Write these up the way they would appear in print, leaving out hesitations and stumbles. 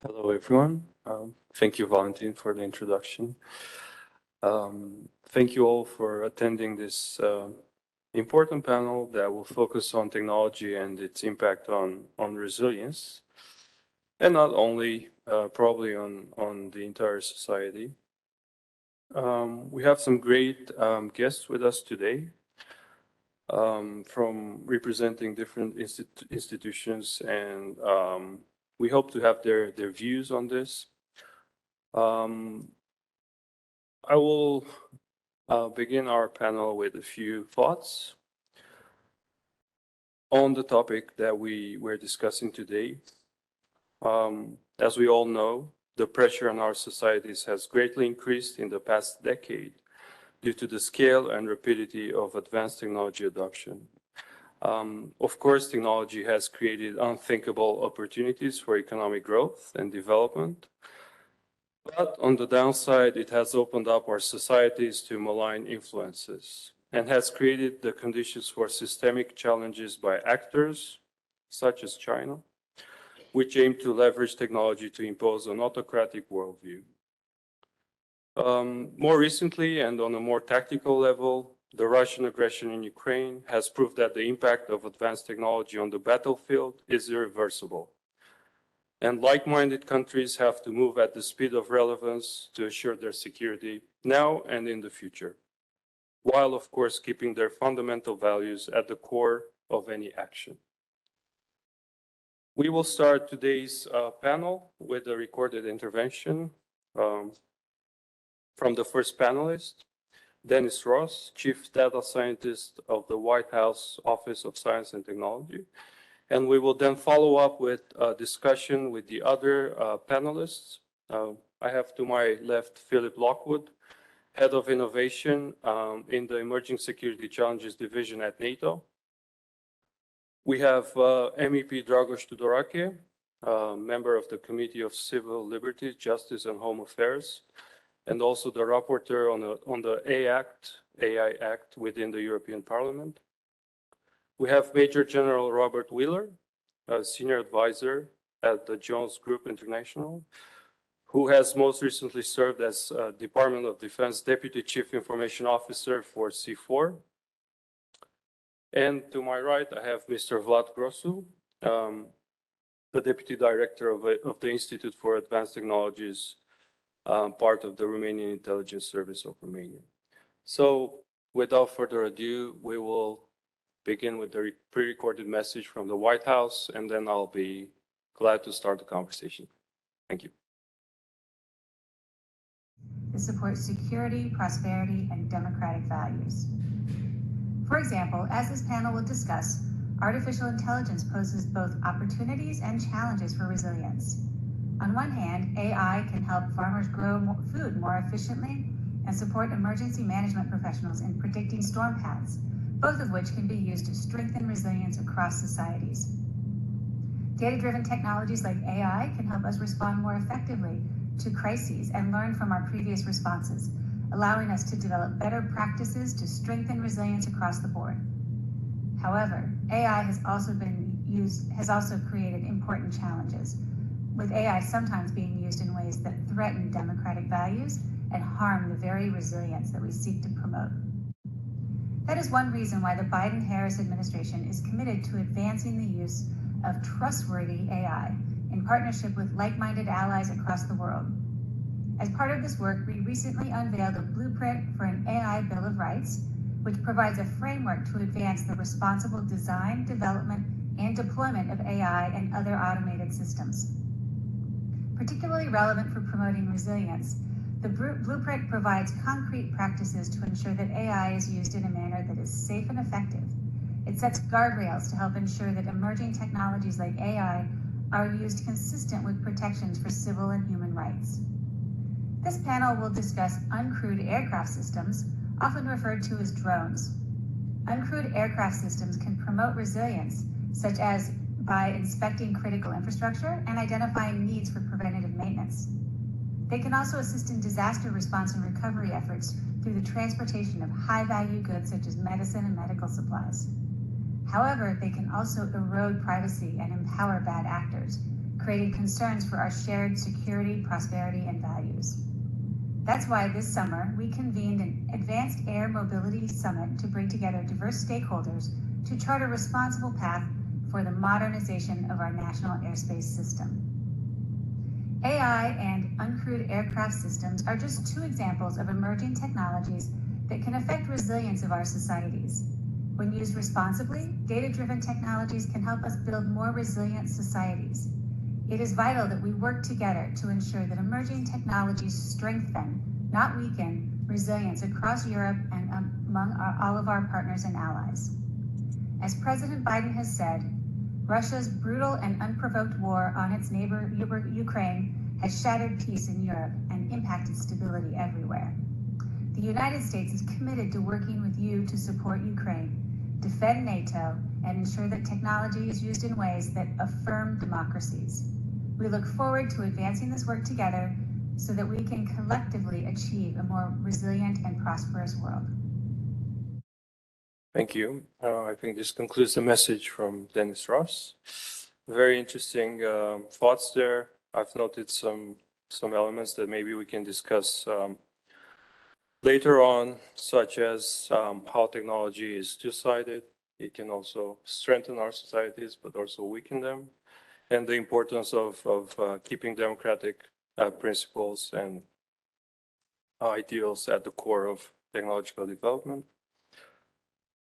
Hello, everyone. Thank you, Valentin, for the introduction. Thank you all for attending this important panel that will focus on technology and its impact on resilience, and not only probably on the entire society. We have some great guests with us today from representing different institutions, and we hope to have their views on this. I will begin our panel with a few thoughts on the topic that we were discussing today. As we all know, the pressure on our societies has greatly increased in the past decade due to the scale and rapidity of advanced technology adoption. Of course, technology has created unthinkable opportunities for economic growth and development. But on the downside, it has opened up our societies to malign influences and has created the conditions for systemic challenges by actors such as China, which aim to leverage technology to impose an autocratic worldview. More recently, and on a more tactical level, the Russian aggression in Ukraine has proved that the impact of advanced technology on the battlefield is irreversible. And like-minded countries have to move at the speed of relevance to assure their security now and in the future, while of course keeping their fundamental values at the core of any action. We will start today's panel with a recorded intervention from the first panelist, Dennis Ross, Chief Data Scientist of the White House Office of Science and Technology. And we will then follow up with a discussion with the other panelists. I have to my left Philip Lockwood, Head of Innovation in the Emerging Security Challenges Division at NATO. We have MEP Dragos Tudorake, member of the Committee of Civil Liberties, Justice and Home Affairs, and also the rapporteur on the AI Act within the European Parliament. We have Major General Robert Wheeler, a senior advisor at the Jones Group International, who has most recently served as Department of Defense Deputy Chief Information Officer for C4. And to my right, I have Mr. Vlad Grosu, the Deputy Director of the Institute for Advanced Technologies, part of the Romanian Intelligence Service of Romania. So without further ado, we will begin with the pre-recorded message from the White House, and then I'll be glad to start the conversation. Thank you. To support security, prosperity, and democratic values. For example, as this panel will discuss, artificial intelligence poses both opportunities and challenges for resilience. On one hand, AI can help farmers grow food more efficiently and support emergency management professionals in predicting storm paths, both of which can be used to strengthen resilience across societies. Data-driven technologies like AI can help us respond more effectively to crises and learn from our previous responses, allowing us to develop better practices to strengthen resilience across the board. However, AI has also created important challenges, with AI sometimes being used in ways that threaten democratic values and harm the very resilience that we seek to promote. That is one reason why the Biden-Harris administration is committed to advancing the use of trustworthy AI in partnership with like-minded allies across the world. As part of this work, we recently unveiled a blueprint for an AI Bill of Rights, which provides a framework to advance the responsible design, development, and deployment of AI and other automated systems. Particularly relevant for promoting resilience, the blueprint provides concrete practices to ensure that AI is used in a manner that is safe and effective. It sets guardrails to help ensure that emerging technologies like AI are used consistent with protections for civil and human rights. This panel will discuss uncrewed aircraft systems, often referred to as drones. Uncrewed aircraft systems can promote resilience, such as by inspecting critical infrastructure and identifying needs for preventative maintenance. They can also assist in disaster response and recovery efforts through the transportation of high-value goods such as medicine and medical supplies. However, they can also erode privacy and empower bad actors, creating concerns for our shared security, prosperity, and values. That's why this summer we convened an Advanced Air Mobility Summit to bring together diverse stakeholders to chart a responsible path for the modernization of our national airspace system. AI and uncrewed aircraft systems are just two examples of emerging technologies that can affect resilience of our societies. When used responsibly, data-driven technologies can help us build more resilient societies. It is vital that we work together to ensure that emerging technologies strengthen, not weaken, resilience across Europe and among all of our partners and allies. As President Biden has said, Russia's brutal and unprovoked war on its neighbor Ukraine has shattered peace in Europe and impacted stability everywhere. The United States is committed to working with you to support Ukraine, defend NATO, and ensure that technology is used in ways that affirm democracies. We look forward to advancing this work together so that we can collectively achieve a more resilient and prosperous world. Thank you. I think this concludes the message from Dennis Ross. Very interesting thoughts there. I've noted some elements that maybe we can discuss later on, such as how technology is two-sided. It can also strengthen our societies, but also weaken them, and the importance of keeping democratic principles and ideals at the core of technological development.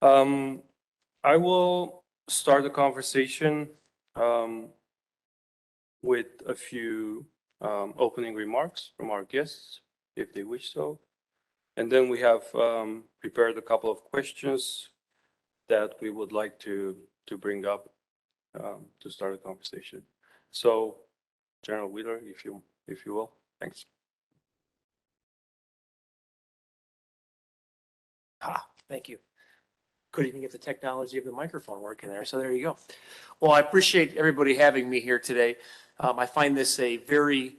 I will start the conversation with a few opening remarks from our guests, if they wish so. And then we have prepared a couple of questions that we would like to bring up to start a conversation. So, General Wheeler, if you will, thanks. Thank you. Couldn't even get the technology of the microphone working there, so there you go. Well, I appreciate everybody having me here today. I find this a very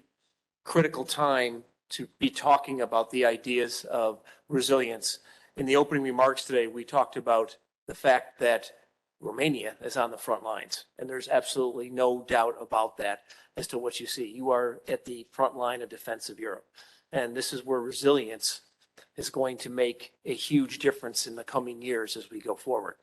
critical time to be talking about the ideas of resilience. In the opening remarks today, we talked about the fact that Romania is on the front lines, and there's absolutely no doubt about that as to what you see. You are at the front line of defense of Europe, and this is where resilience is going to make a huge difference in the coming years as we go forward.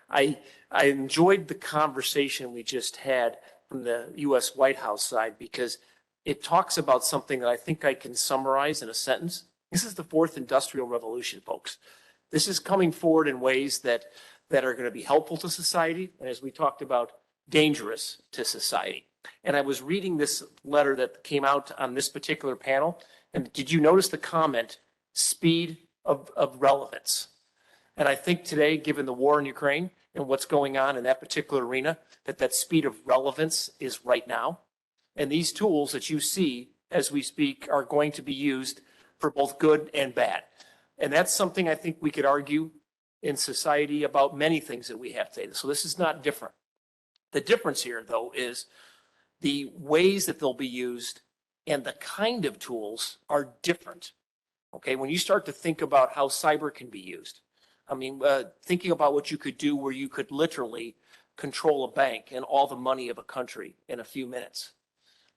I enjoyed the conversation we just had from the U.S. White House side because it talks about something that I think I can summarize in a sentence. This is the fourth industrial revolution, folks. This is coming forward in ways that are going to be helpful to society, and as we talked about, dangerous to society. And I was reading this letter that came out on this particular panel, and did you notice the comment, speed of relevance? And I think today, given the war in Ukraine and what's going on in that particular arena, that speed of relevance is right now. And these tools that you see as we speak are going to be used for both good and bad. And that's something I think we could argue in society about many things that we have today. So this is not different. The difference here, though, is the ways that they'll be used and the kind of tools are different. Okay, when you start to think about how cyber can be used, I mean, thinking about what you could do where you could literally control a bank and all the money of a country in a few minutes.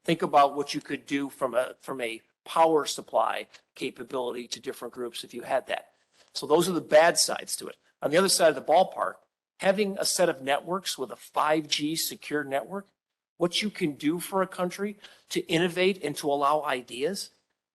Think about what you could do from a power supply capability to different groups if you had that. So those are the bad sides to it. On the other side of the ballpark, having a set of networks with a 5G secure network, what you can do for a country to innovate and to allow ideas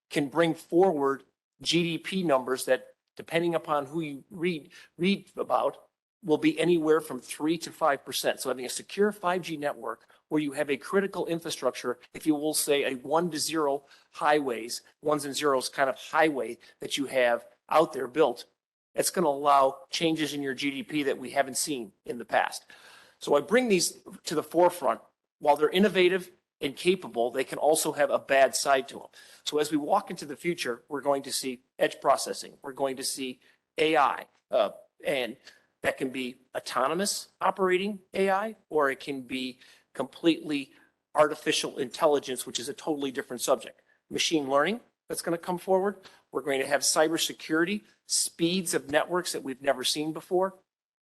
can bring forward GDP numbers that, depending upon who you read about, will be anywhere from 3 to 5%. So having a secure 5G network where you have a critical infrastructure, if you will say a 1 to 0 highways, ones and zeros kind of highway that you have out there built, it's going to allow changes in your GDP that we haven't seen in the past. So I bring these to the forefront. While they're innovative and capable, they can also have a bad side to them. So as we walk into the future, we're going to see edge processing. We're going to see AI, and that can be autonomous operating AI, or it can be completely artificial intelligence, which is a totally different subject. Machine learning that's going to come forward. We're going to have cybersecurity, speeds of networks that we've never seen before.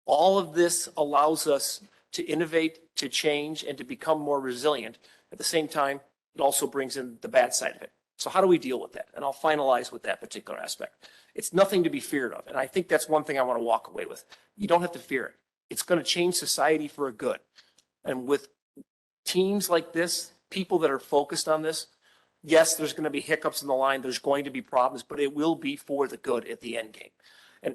All of this allows us to innovate, to change, and to become more resilient. At the same time, it also brings in the bad side of it. So how do we deal with that? And I'll finalize with that particular aspect. It's nothing to be feared of. And I think that's one thing I want to walk away with. You don't have to fear it. It's going to change society for a good. And with teams like this, people that are focused on this, yes, there's going to be hiccups in the line. There's going to be problems, but it will be for the good at the end game.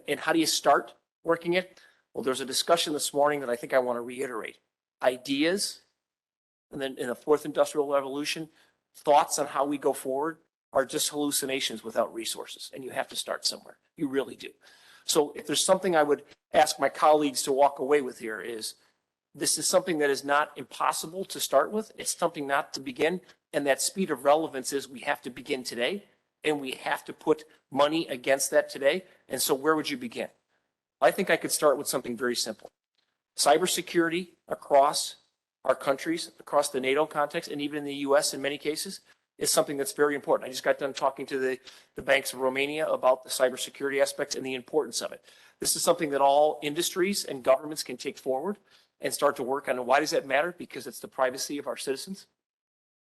And how do you start working it? Well, there's a discussion this morning that I think I want to reiterate. Ideas, and then in the fourth industrial revolution, thoughts on how we go forward are just hallucinations without resources. And you have to start somewhere. You really do. So if there's something I would ask my colleagues to walk away with here is, this is something that is not impossible to start with. It's something not to begin. And that speed of relevance is we have to begin today, and we have to put money against that today. And so where would you begin? I think I could start with something very simple. Cybersecurity across our countries, across the NATO context, and even in the US in many cases, is something that's very important. I just got done talking to the banks of Romania about the cybersecurity aspects and the importance of it. This is something that all industries and governments can take forward and start to work on. And why does that matter? Because it's the privacy of our citizens.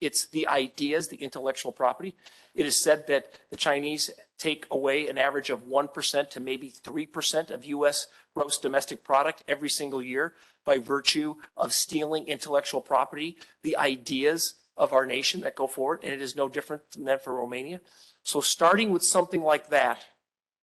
It's the ideas, the intellectual property. It is said that the Chinese take away an average of 1% to maybe 3% of US gross domestic product every single year by virtue of stealing intellectual property, the ideas of our nation that go forward. And it is no different than that for Romania. So starting with something like that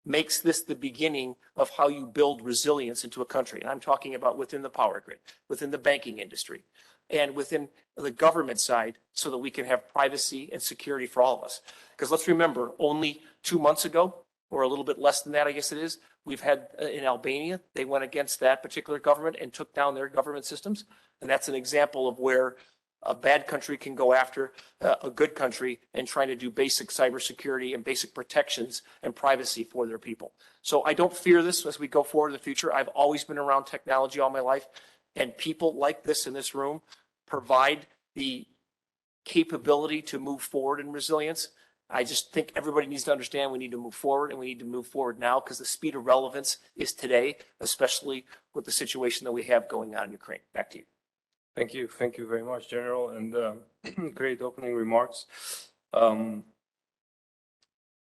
makes this the beginning of how you build resilience into a country. And I'm talking about within the power grid, within the banking industry, and within the government side, so that we can have privacy and security for all of us. Because let's remember, only 2 months ago, or a little bit less than that, I guess it is, we've had in Albania, they went against that particular government and took down their government systems. And that's an example of where a bad country can go after a good country and trying to do basic cybersecurity and basic protections and privacy for their people. So I don't fear this as we go forward in the future. I've always been around technology all my life, and people like this in this room provide the capability to move forward in resilience. I just think everybody needs to understand we need to move forward, and we need to move forward now, because the speed of relevance is today, especially with the situation that we have going on in Ukraine. Back to you. Thank you. Thank you very much, General, and great opening remarks.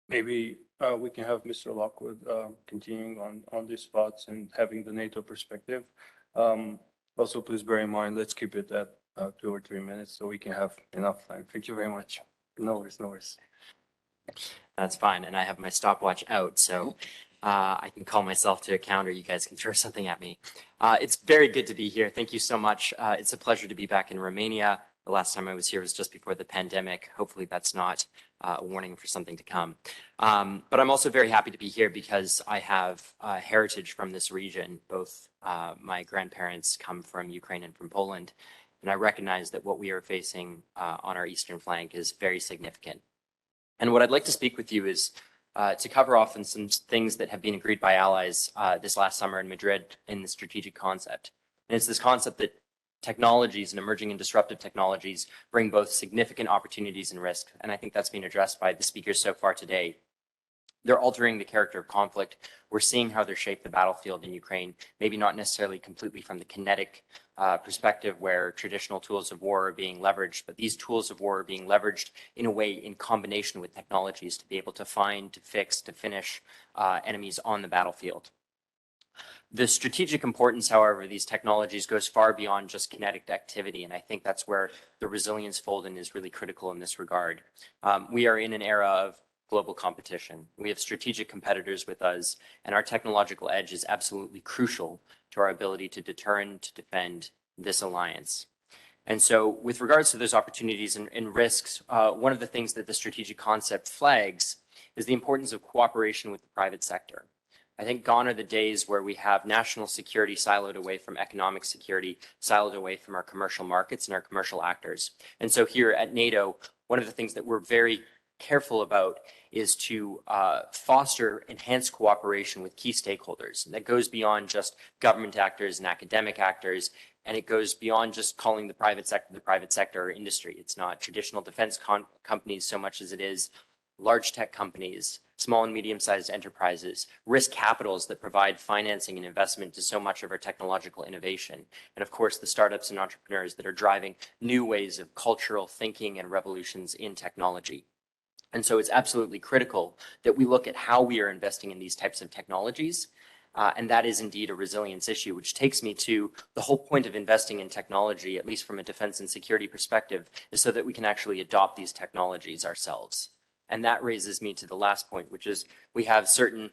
Maybe we can have Mr. Lockwood continuing on these thoughts and having the NATO perspective. Also, please bear in mind, let's keep it at 2 or 3 minutes so we can have enough time. Thank you very much. No worries, no worries. That's fine, and I have my stopwatch out, so I can call myself to account, or you guys can throw something at me. It's very good to be here. Thank you so much. It's a pleasure to be back in Romania. The last time I was here was just before the pandemic. Hopefully that's not a warning for something to come. But I'm also very happy to be here because I have heritage from this region. Both my grandparents come from Ukraine and from Poland, and I recognize that what we are facing on our eastern flank is very significant. And what I'd like to speak with you is to cover off on some things that have been agreed by allies this last summer in Madrid in the strategic concept. And it's this concept that technologies and emerging and disruptive technologies bring both significant opportunities and risk. And I think that's been addressed by the speakers so far today. They're altering the character of conflict. We're seeing how they're shaped the battlefield in Ukraine, maybe not necessarily completely from the kinetic perspective where traditional tools of war are being leveraged, but these tools of war are being leveraged in a way in combination with technologies to be able to find, to fix, to finish enemies on the battlefield. The strategic importance, however, of these technologies goes far beyond just kinetic activity, and I think that's where the resilience fold-in is really critical in this regard. We are in an era of global competition. We have strategic competitors with us, and our technological edge is absolutely crucial to our ability to deter and to defend this alliance. And so with regards to those opportunities and risks, one of the things that the strategic concept flags is the importance of cooperation with the private sector. I think gone are the days where we have national security siloed away from economic security, siloed away from our commercial markets and our commercial actors. And so here at NATO, one of the things that we're very careful about is to foster enhanced cooperation with key stakeholders. And that goes beyond just government actors and academic actors, and it goes beyond just calling the private sector or industry. It's not traditional defense companies so much as it is large tech companies, small and medium-sized enterprises, risk capitals that provide financing and investment to so much of our technological innovation, and of course, the startups and entrepreneurs that are driving new ways of cultural thinking and revolutions in technology. And so it's absolutely critical that we look at how we are investing in these types of technologies. And that is indeed a resilience issue, which takes me to the whole point of investing in technology, at least from a defense and security perspective, is so that we can actually adopt these technologies ourselves. And that raises me to the last point, which is we have certain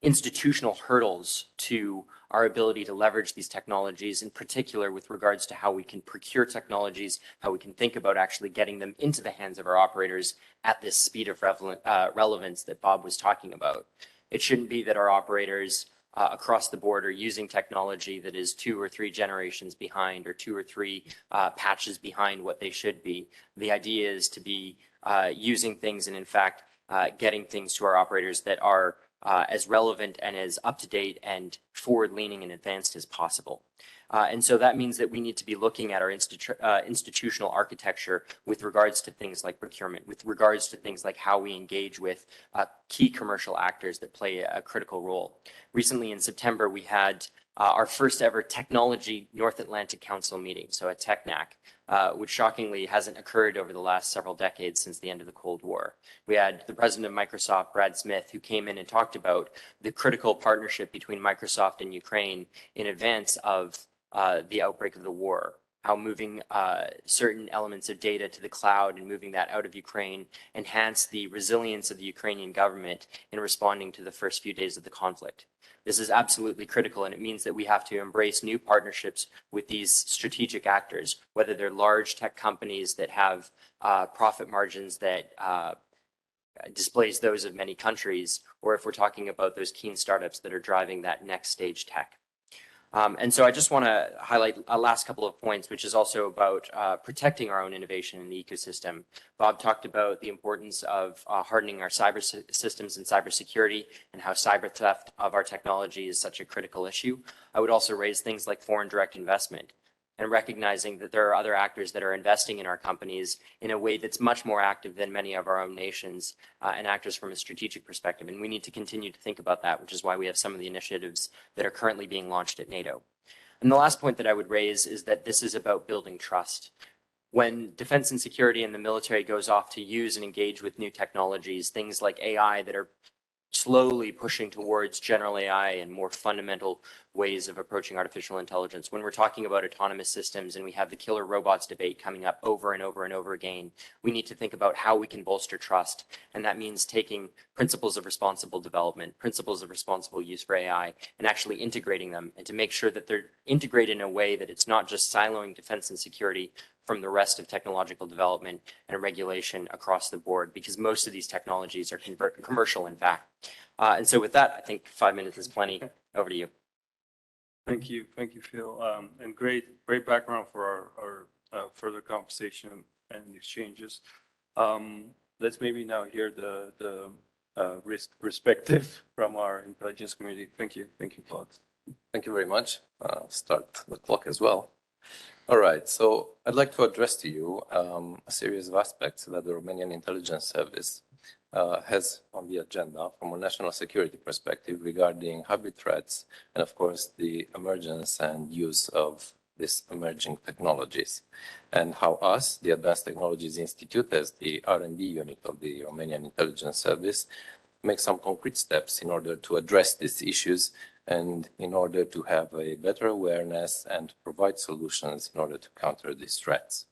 institutional hurdles to our ability to leverage these technologies, in particular with regards to how we can procure technologies, how we can think about actually getting them into the hands of our operators at this speed of relevance that Bob was talking about. It shouldn't be that our operators across the board are using technology that is 2 or 3 generations behind or 2 or 3 patches behind what they should be. The idea is to be using things and in fact getting things to our operators that are as relevant and as up-to-date and forward-leaning and advanced as possible. And so that means that we need to be looking at our institutional architecture with regards to things like procurement, with regards to things like how we engage with key commercial actors that play a critical role. Recently in September, we had our first ever Technology North Atlantic Council meeting, so a TechNAC, which shockingly hasn't occurred over the last several decades since the end of the Cold War. We had the president of Microsoft, Brad Smith, who came in and talked about the critical partnership between Microsoft and Ukraine in advance of the outbreak of the war, how moving certain elements of data to the cloud and moving that out of Ukraine enhanced the resilience of the Ukrainian government in responding to the first few days of the conflict. This is absolutely critical, and it means that we have to embrace new partnerships with these strategic actors, whether they're large tech companies that have profit margins that displays those of many countries, or if we're talking about those keen startups that are driving that next stage tech. And so I just want to highlight a last couple of points, which is also about protecting our own innovation in the ecosystem. Bob talked about the importance of hardening our cyber systems and cybersecurity and how cyber theft of our technology is such a critical issue. I would also raise things like foreign direct investment and recognizing that there are other actors that are investing in our companies in a way that's much more active than many of our own nations and actors from a strategic perspective. And we need to continue to think about that, which is why we have some of the initiatives that are currently being launched at NATO. And the last point that I would raise is that this is about building trust. When defense and security and the military goes off to use and engage with new technologies, things like AI that are slowly pushing towards general AI and more fundamental ways of approaching artificial intelligence. When we're talking about autonomous systems and we have the killer robots debate coming up over and over and over again, we need to think about how we can bolster trust. And that means taking principles of responsible development, principles of responsible use for AI, and actually integrating them and to make sure that they're integrated in a way that it's not just siloing defense and security from the rest of technological development and regulation across the board, because most of these technologies are commercial, in fact. And so with that, I think 5 minutes is plenty. Over to you. Thank you, Phil. And great background for our further conversation and exchanges. Let's maybe now hear the perspective from our intelligence community. Thank you, Claude. Thank you very much. Start the clock as well. All right, so I'd like to address to you a series of aspects that the Romanian Intelligence Service has on the agenda from a national security perspective regarding hybrid threats and, of course, the emergence and use of these emerging technologies, and how us, the Advanced Technologies Institute, as the R&D unit of the Romanian Intelligence Service, make some concrete steps in order to address these issues and in order to have a better awareness and provide solutions in order to counter these threats.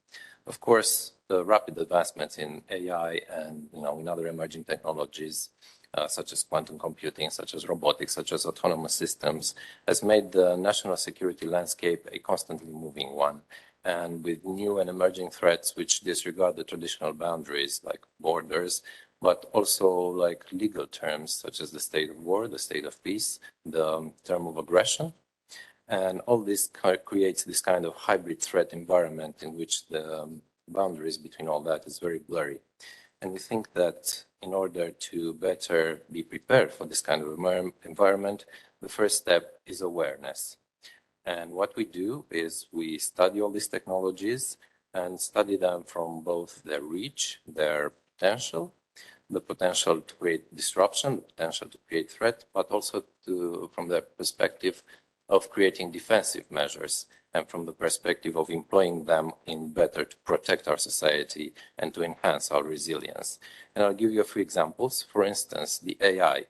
Of course, the rapid advancements in AI and in other emerging technologies, such as quantum computing, such as robotics, such as autonomous systems, has made the national security landscape a constantly moving one. And with new and emerging threats which disregard the traditional boundaries like borders, but also like legal terms such as the state of war, the state of peace, the term of aggression. And all this creates this kind of hybrid threat environment in which the boundaries between all that is very blurry. And we think that in order to better be prepared for this kind of environment, the first step is awareness. And what we do is we study all these technologies and study them from both their reach, their potential, the potential to create disruption, the potential to create threat, but also from the perspective of creating defensive measures and from the perspective of employing them in better to protect our society and to enhance our resilience. And I'll give you a few examples. For instance, the AI.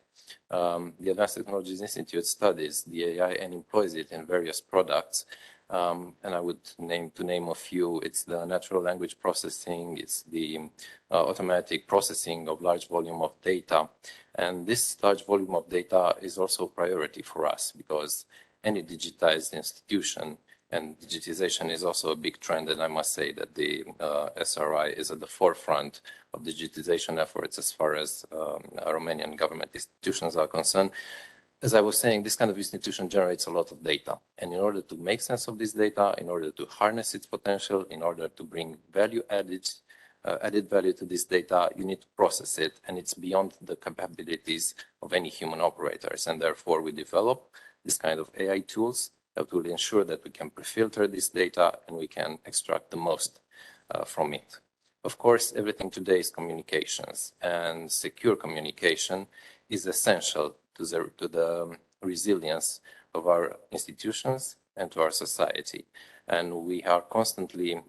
The Advanced Technologies Institute studies the AI and employs it in various products. And I would name a few. It's the natural language processing, it's the automatic processing of large volume of data. And this large volume of data is also a priority for us because any digitized institution, and digitization is also a big trend, and I must say that the SRI is at the forefront of digitization efforts as far as Romanian government institutions are concerned. As I was saying, this kind of institution generates a lot of data. And in order to make sense of this data, in order to harness its potential, in order to bring added value to this data, you need to process it. And it's beyond the capabilities of any human operators. And therefore, we develop this kind of AI tools that will ensure that we can pre-filter this data and we can extract the most from it. Of course, everything today is communications, and secure communication is essential to the resilience of our institutions and to our society. And we are constantly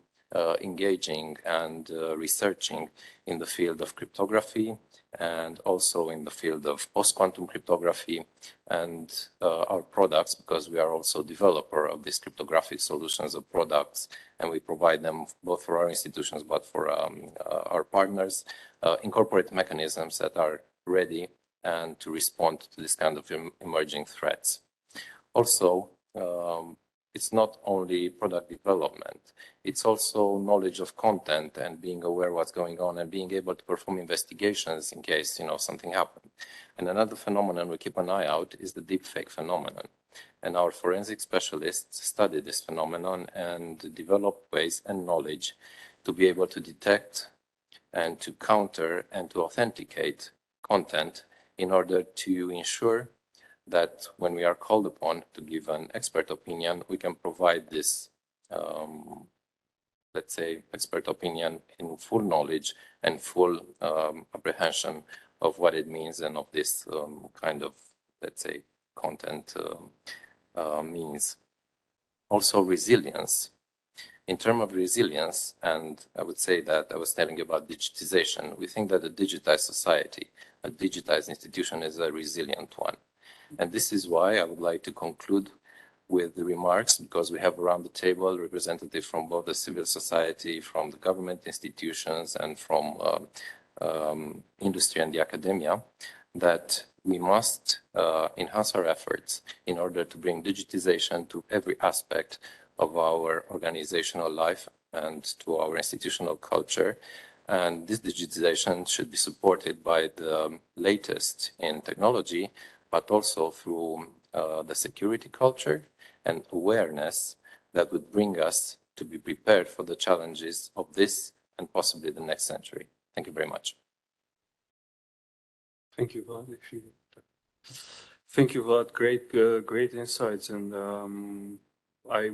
engaging and researching in the field of cryptography and also in the field of post-quantum cryptography and our products, because we are also developer of these cryptographic solutions of products, and we provide them both for our institutions but for our partners, incorporate mechanisms that are ready and to respond to this kind of emerging threats. Also, it's not only product development, it's also knowledge of content and being aware what's going on and being able to perform investigations in case, something happened. And another phenomenon we keep an eye out is the deepfake phenomenon. And our forensic specialists study this phenomenon and develop ways and knowledge to be able to detect and to counter and to authenticate content in order to ensure that when we are called upon to give an expert opinion, we can provide this, let's say, expert opinion in full knowledge and full apprehension of what it means and of this kind of, let's say, content means. Also resilience. In terms of resilience, and I would say that I was telling you about digitization, we think that a digitized society, a digitized institution is a resilient one. And this is why I would like to conclude with the remarks, because we have around the table representatives from both the civil society, from the government institutions, and from industry and the academia, that we must enhance our efforts in order to bring digitization to every aspect of our organizational life and to our institutional culture. And this digitization should be supported by the latest in technology, but also through the security culture and awareness that would bring us to be prepared for the challenges of this and possibly the next century. Thank you very much. Thank you, Vlad. Thank you, Vlad. Great insights. And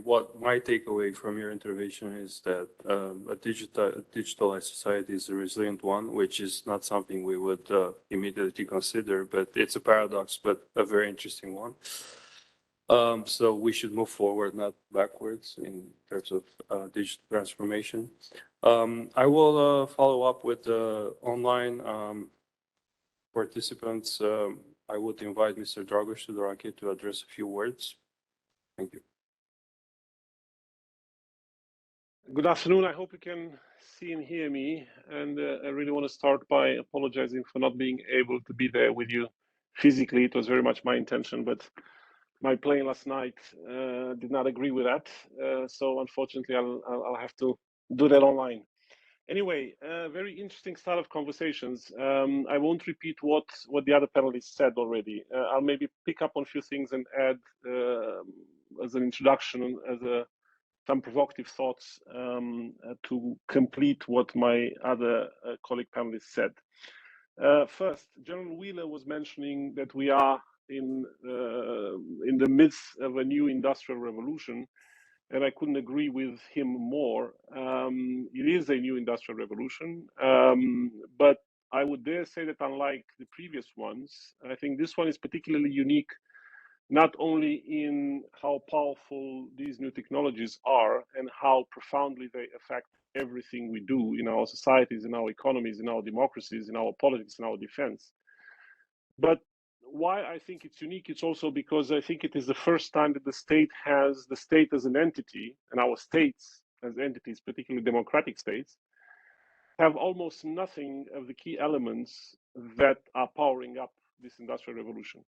what my takeaway from your intervention is that a digitalized society is a resilient one, which is not something we would immediately consider, but it's a paradox, but a very interesting one. So we should move forward, not backwards, in terms of digital transformation. I will follow up with the online participants. I would invite Mr. Dragoș Tudorache to address a few words. Thank you. Good afternoon. I hope you can see and hear me. And I really want to start by apologizing for not being able to be there with you physically. It was very much my intention, but my plane last night did not agree with that. So unfortunately, I'll have to do that online. Anyway, very interesting start of conversations. I won't repeat what the other panelists said already. I'll maybe pick up on a few things and add as an introduction, as some provocative thoughts to complete what my other colleague panelists said. First, General Wheeler was mentioning that we are in the midst of a new industrial revolution, and I couldn't agree with him more. It is a new industrial revolution, but I would dare say that unlike the previous ones, I think this one is particularly unique, not only in how powerful these new technologies are and how profoundly they affect everything we do in our societies, in our economies, in our democracies, in our politics, in our defense. But why I think it's unique, it's also because I think it is the first time that the state as an entity, and our states as entities, particularly democratic states, have almost nothing of the key elements that are powering up this industrial revolution.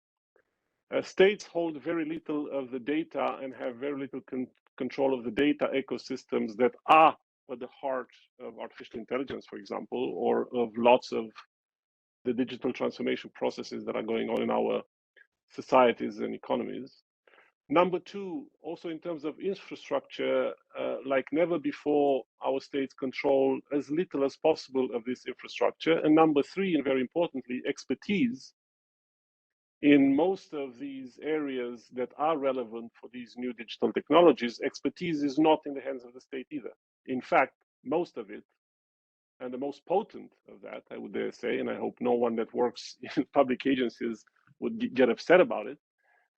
States hold very little of the data and have very little control of the data ecosystems that are at the heart of artificial intelligence, for example, or of lots of the digital transformation processes that are going on in our societies and economies. Number two, also in terms of infrastructure, like never before, our states control as little as possible of this infrastructure. And number three, and very importantly, expertise in most of these areas that are relevant for these new digital technologies. Expertise is not in the hands of the state either. In fact, most of it, and the most potent of that, I would dare say, and I hope no one that works in public agencies would get upset about it,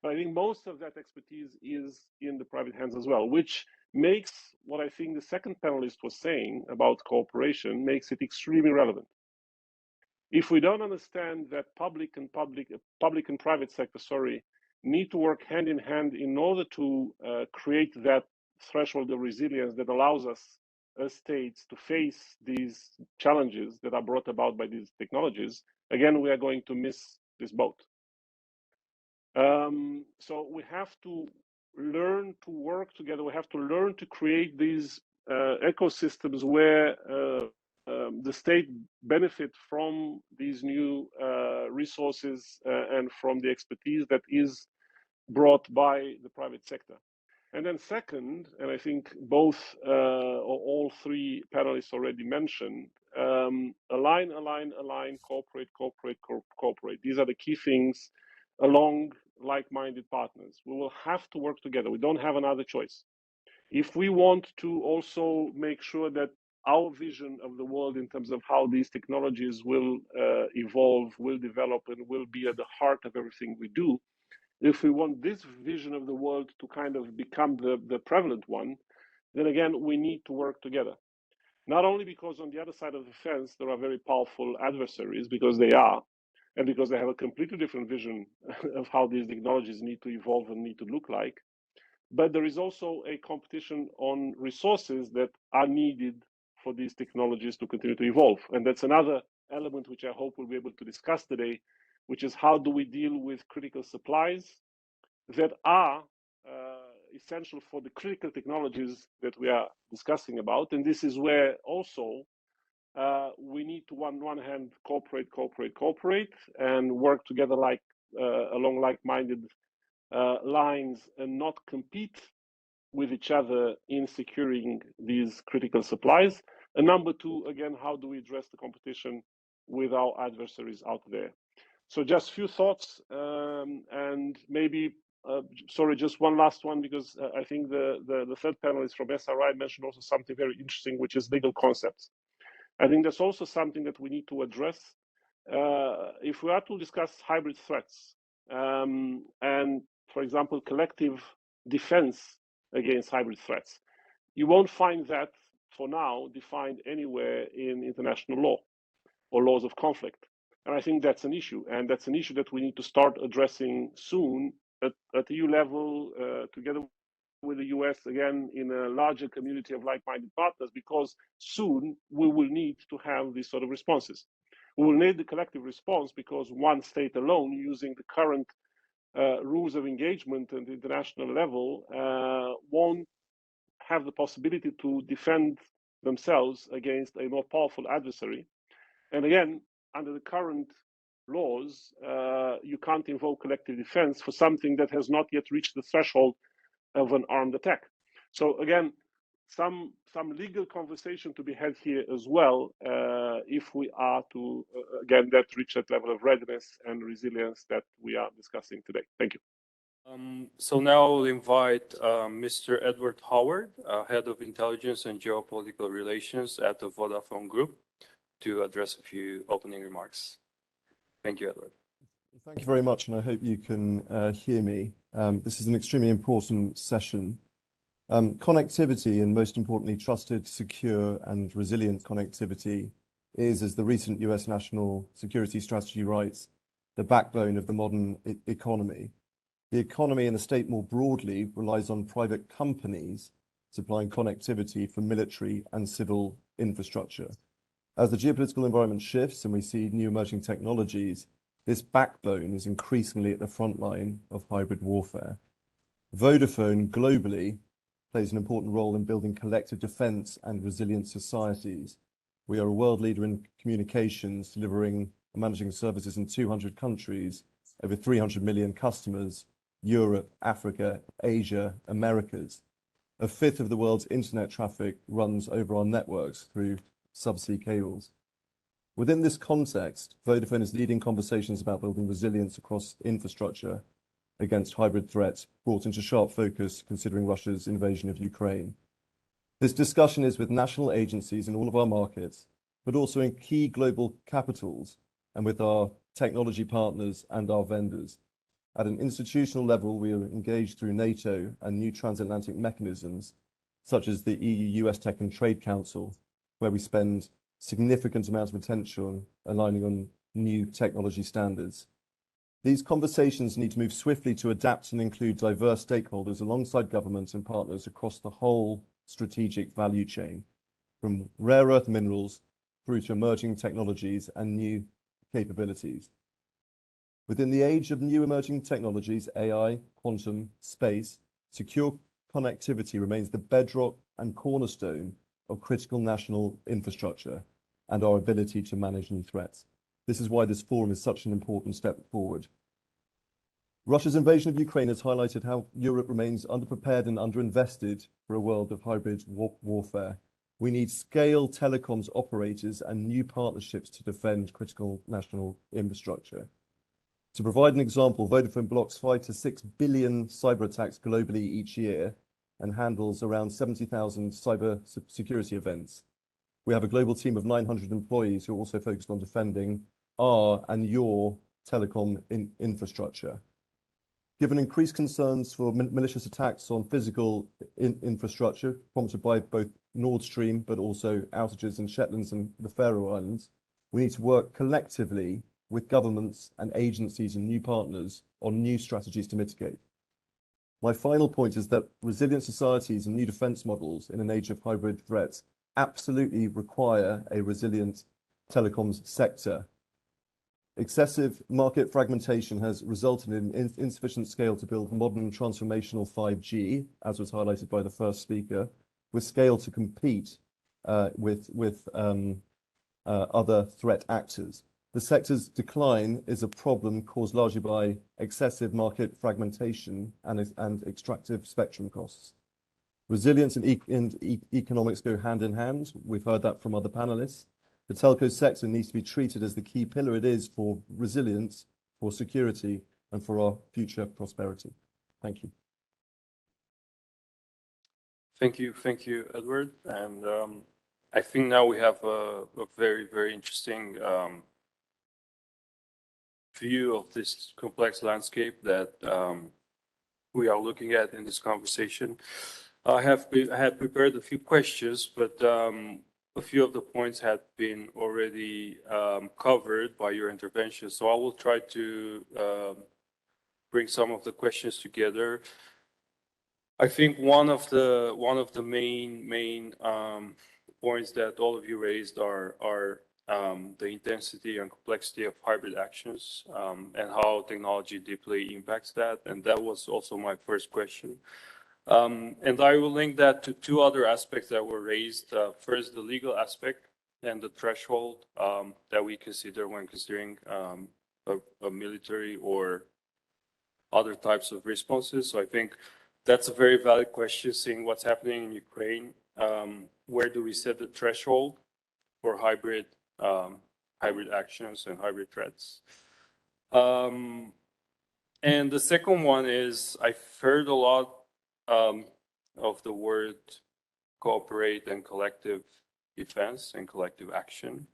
but I think most of that expertise is in the private hands as well, which makes what I think the second panelist was saying about cooperation makes it extremely relevant. If we don't understand that public and private sector, need to work hand in hand in order to create that threshold of resilience that allows us as states to face these challenges that are brought about by these technologies, again, we are going to miss this boat. So we have to learn to work together. We have to learn to create these ecosystems where the state benefit from these new resources and from the expertise that is brought by the private sector. And then second, and I think both or all three panelists already mentioned, align, cooperate. These are the key things along like-minded partners. We will have to work together. We don't have another choice. If we want to also make sure that our vision of the world in terms of how these technologies will evolve, will develop, and will be at the heart of everything we do, if we want this vision of the world to kind of become the prevalent one, then again, we need to work together. Not only because on the other side of the fence, there are very powerful adversaries, because they are, and because they have a completely different vision of how these technologies need to evolve and need to look like, but there is also a competition on resources that are needed for these technologies to continue to evolve. And that's another element which I hope we'll be able to discuss today, which is how do we deal with critical supplies that are essential for the critical technologies that we are discussing about. And this is where also we need to, on one hand, cooperate, and work together like along like-minded lines and not compete with each other in securing these critical supplies. And number two, again, how do we address the competition with our adversaries out there? So just few thoughts, and maybe, sorry, just one last one, because I think the third panelist from SRI mentioned also something very interesting, which is legal concepts. I think that's also something that we need to address. If we are to discuss hybrid threats, and for example, collective defense against hybrid threats, you won't find that for now defined anywhere in international law or laws of conflict. And I think that's an issue, and that's an issue that we need to start addressing soon at EU level, together with the US, again, in a larger community of like-minded partners, because soon we will need to have these sort of responses. We will need the collective response, because one state alone, using the current rules of engagement at the international level, won't have the possibility to defend themselves against a more powerful adversary. And again, under the current laws, you can't invoke collective defense for something that has not yet reached the threshold of an armed attack. So again, some legal conversation to be had here as well, if we are to, again, reach that level of readiness and resilience that we are discussing today. Thank you. So now I'll invite Mr. Edward Howard, Head of Intelligence and Geopolitical Relations at the Vodafone Group, to address a few opening remarks. Thank you, Edward. Thank you very much, and I hope you can hear me. This is an extremely important session. Connectivity, and most importantly, trusted, secure, and resilient connectivity is, as the recent US National Security Strategy writes, the backbone of the modern economy. The economy and the state more broadly relies on private companies supplying connectivity for military and civil infrastructure. As the geopolitical environment shifts and we see new emerging technologies, this backbone is increasingly at the front line of hybrid warfare. Vodafone globally plays an important role in building collective defense and resilient societies. We are a world leader in communications, delivering and managing services in 200 countries, over 300 million customers, Europe, Africa, Asia, Americas. A fifth of the world's internet traffic runs over our networks through subsea cables. Within this context, Vodafone is leading conversations about building resilience across infrastructure against hybrid threats brought into sharp focus considering Russia's invasion of Ukraine. This discussion is with national agencies in all of our markets, but also in key global capitals and with our technology partners and our vendors. At an institutional level, we are engaged through NATO and new transatlantic mechanisms, such as the EU-US Tech and Trade Council, where we spend significant amounts of attention aligning on new technology standards. These conversations need to move swiftly to adapt and include diverse stakeholders alongside governments and partners across the whole strategic value chain, from rare earth minerals through to emerging technologies and new capabilities. Within the age of new emerging technologies, AI, quantum, space, secure connectivity remains the bedrock and cornerstone of critical national infrastructure and our ability to manage new threats. This is why this forum is such an important step forward. Russia's invasion of Ukraine has highlighted how Europe remains underprepared and underinvested for a world of hybrid warfare. We need scale telecoms operators and new partnerships to defend critical national infrastructure. To provide an example, Vodafone blocks 5 to 6 billion cyber attacks globally each year and handles around 70,000 cyber security events. We have a global team of 900 employees who are also focused on defending our and your telecom infrastructure. Given increased concerns for malicious attacks on physical infrastructure prompted by both Nord Stream, but also outages in Shetlands and the Faroe Islands, we need to work collectively with governments and agencies and new partners on new strategies to mitigate. My final point is that resilient societies and new defense models in an age of hybrid threats absolutely require a resilient telecoms sector. Excessive market fragmentation has resulted in insufficient scale to build modern transformational 5G, as was highlighted by the first speaker, with scale to compete with other threat actors. The sector's decline is a problem caused largely by excessive market fragmentation and extractive spectrum costs. Resilience and economics go hand in hand. We've heard that from other panelists. The telco sector needs to be treated as the key pillar it is for resilience, for security, and for our future prosperity. Thank you. Thank you, Edward. And I think now we have a very, very interesting view of this complex landscape that we are looking at in this conversation. I had prepared a few questions, but a few of the points had been already covered by your intervention. So I will try to bring some of the questions together. I think one of the main points that all of you raised are the intensity and complexity of hybrid actions and how technology deeply impacts that. And that was also my first question. And I will link that to two other aspects that were raised. First, the legal aspect and the threshold that we consider when considering a military or other types of responses. So I think that's a very valid question, seeing what's happening in Ukraine. Where do we set the threshold for hybrid actions and hybrid threats? And the second one is, I've heard a lot of the word cooperate and collective defense and collective action.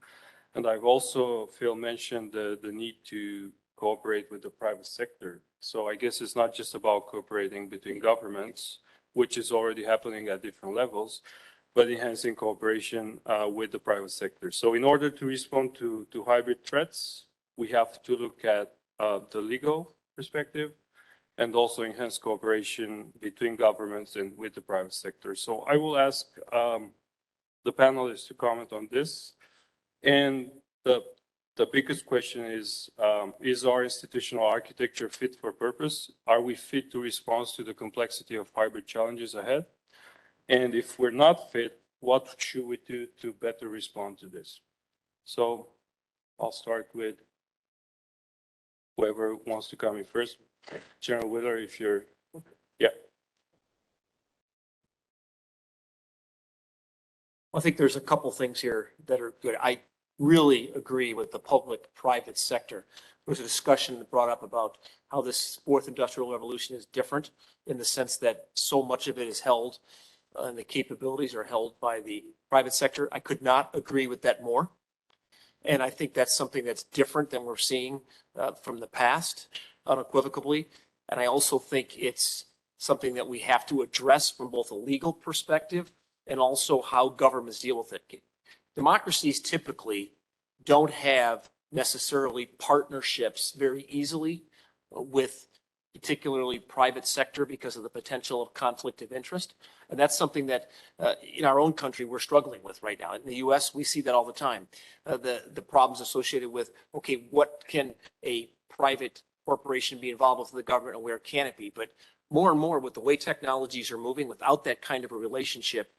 And I've also, Phil mentioned the need to cooperate with the private sector. So I guess it's not just about cooperating between governments, which is already happening at different levels, but enhancing cooperation with the private sector. So in order to respond to hybrid threats, we have to look at the legal perspective and also enhance cooperation between governments and with the private sector. So I will ask the panelists to comment on this. And the biggest question is our institutional architecture fit for purpose? Are we fit to respond to the complexity of hybrid challenges ahead? And if we're not fit, what should we do to better respond to this? So I'll start with whoever wants to come in first. General Wheeler, if you're, yeah. I think there's a couple things here that are good. I really agree with the public-private sector. There was a discussion brought up about how this fourth industrial revolution is different in the sense that so much of it is held and the capabilities are held by the private sector. I could not agree with that more. And I think that's something that's different than we're seeing from the past, unequivocally. And I also think it's something that we have to address from both a legal perspective and also how governments deal with it. Democracies typically don't have necessarily partnerships very easily with particularly private sector because of the potential of conflict of interest. And that's something that in our own country we're struggling with right now. In the US, we see that all the time. The problems associated with, okay, what can a private corporation be involved with the government and where can it be? But more and more with the way technologies are moving, without that kind of a relationship,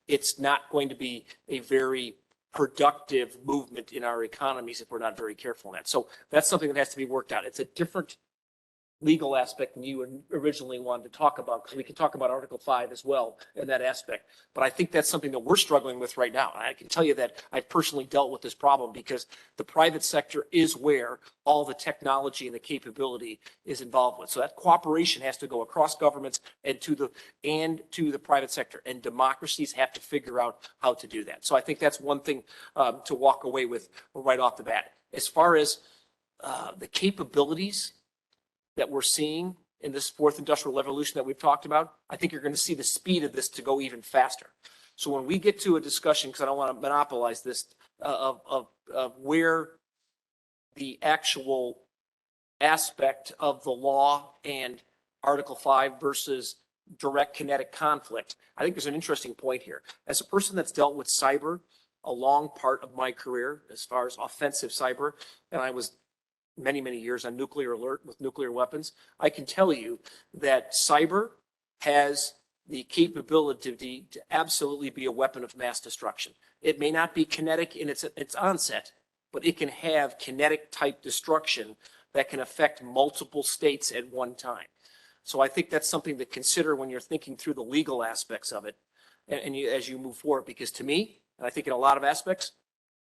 it's not going to be a very productive movement in our economies if we're not very careful in that. So that's something that has to be worked out. It's a different legal aspect than you originally wanted to talk about, because we can talk about Article 5 as well in that aspect. But I think that's something that we're struggling with right now. And I can tell you that I've personally dealt with this problem because the private sector is where all the technology and the capability is involved with. So that cooperation has to go across governments and to the private sector. And democracies have to figure out how to do that. So I think that's one thing to walk away with right off the bat. As far as the capabilities that we're seeing in this fourth industrial revolution that we've talked about, I think you're going to see the speed of this to go even faster. So when we get to a discussion, because I don't want to monopolize this, of where the actual aspect of the law and Article 5 versus direct kinetic conflict, I think there's an interesting point here. As a person that's dealt with cyber a long part of my career, as far as offensive cyber, and I was many, many years on nuclear alert with nuclear weapons, I can tell you that cyber has the capability to absolutely be a weapon of mass destruction. It may not be kinetic in its onset, but it can have kinetic type destruction that can affect multiple states at one time. So I think that's something to consider when you're thinking through the legal aspects of it as you move forward, because to me, and I think in a lot of aspects,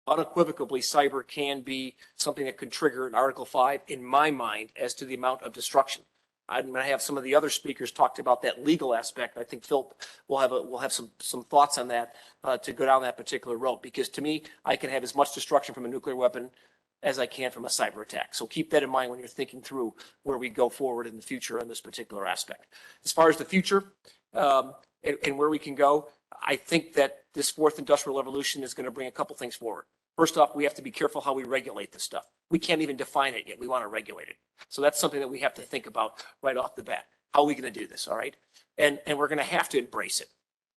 unequivocally, cyber can be something that could trigger an Article 5 in my mind as to the amount of destruction. I'm going to have some of the other speakers talked about that legal aspect. I think Phil will have some thoughts on that to go down that particular road, because to me, I can have as much destruction from a nuclear weapon as I can from a cyber attack. So keep that in mind when you're thinking through where we go forward in the future on this particular aspect. As far as the future and where we can go, I think that this fourth industrial revolution is going to bring a couple things forward. First off, we have to be careful how we regulate this stuff. We can't even define it yet. We want to regulate it. So that's something that we have to think about right off the bat. How are we going to do this, all right? And we're going to have to embrace it.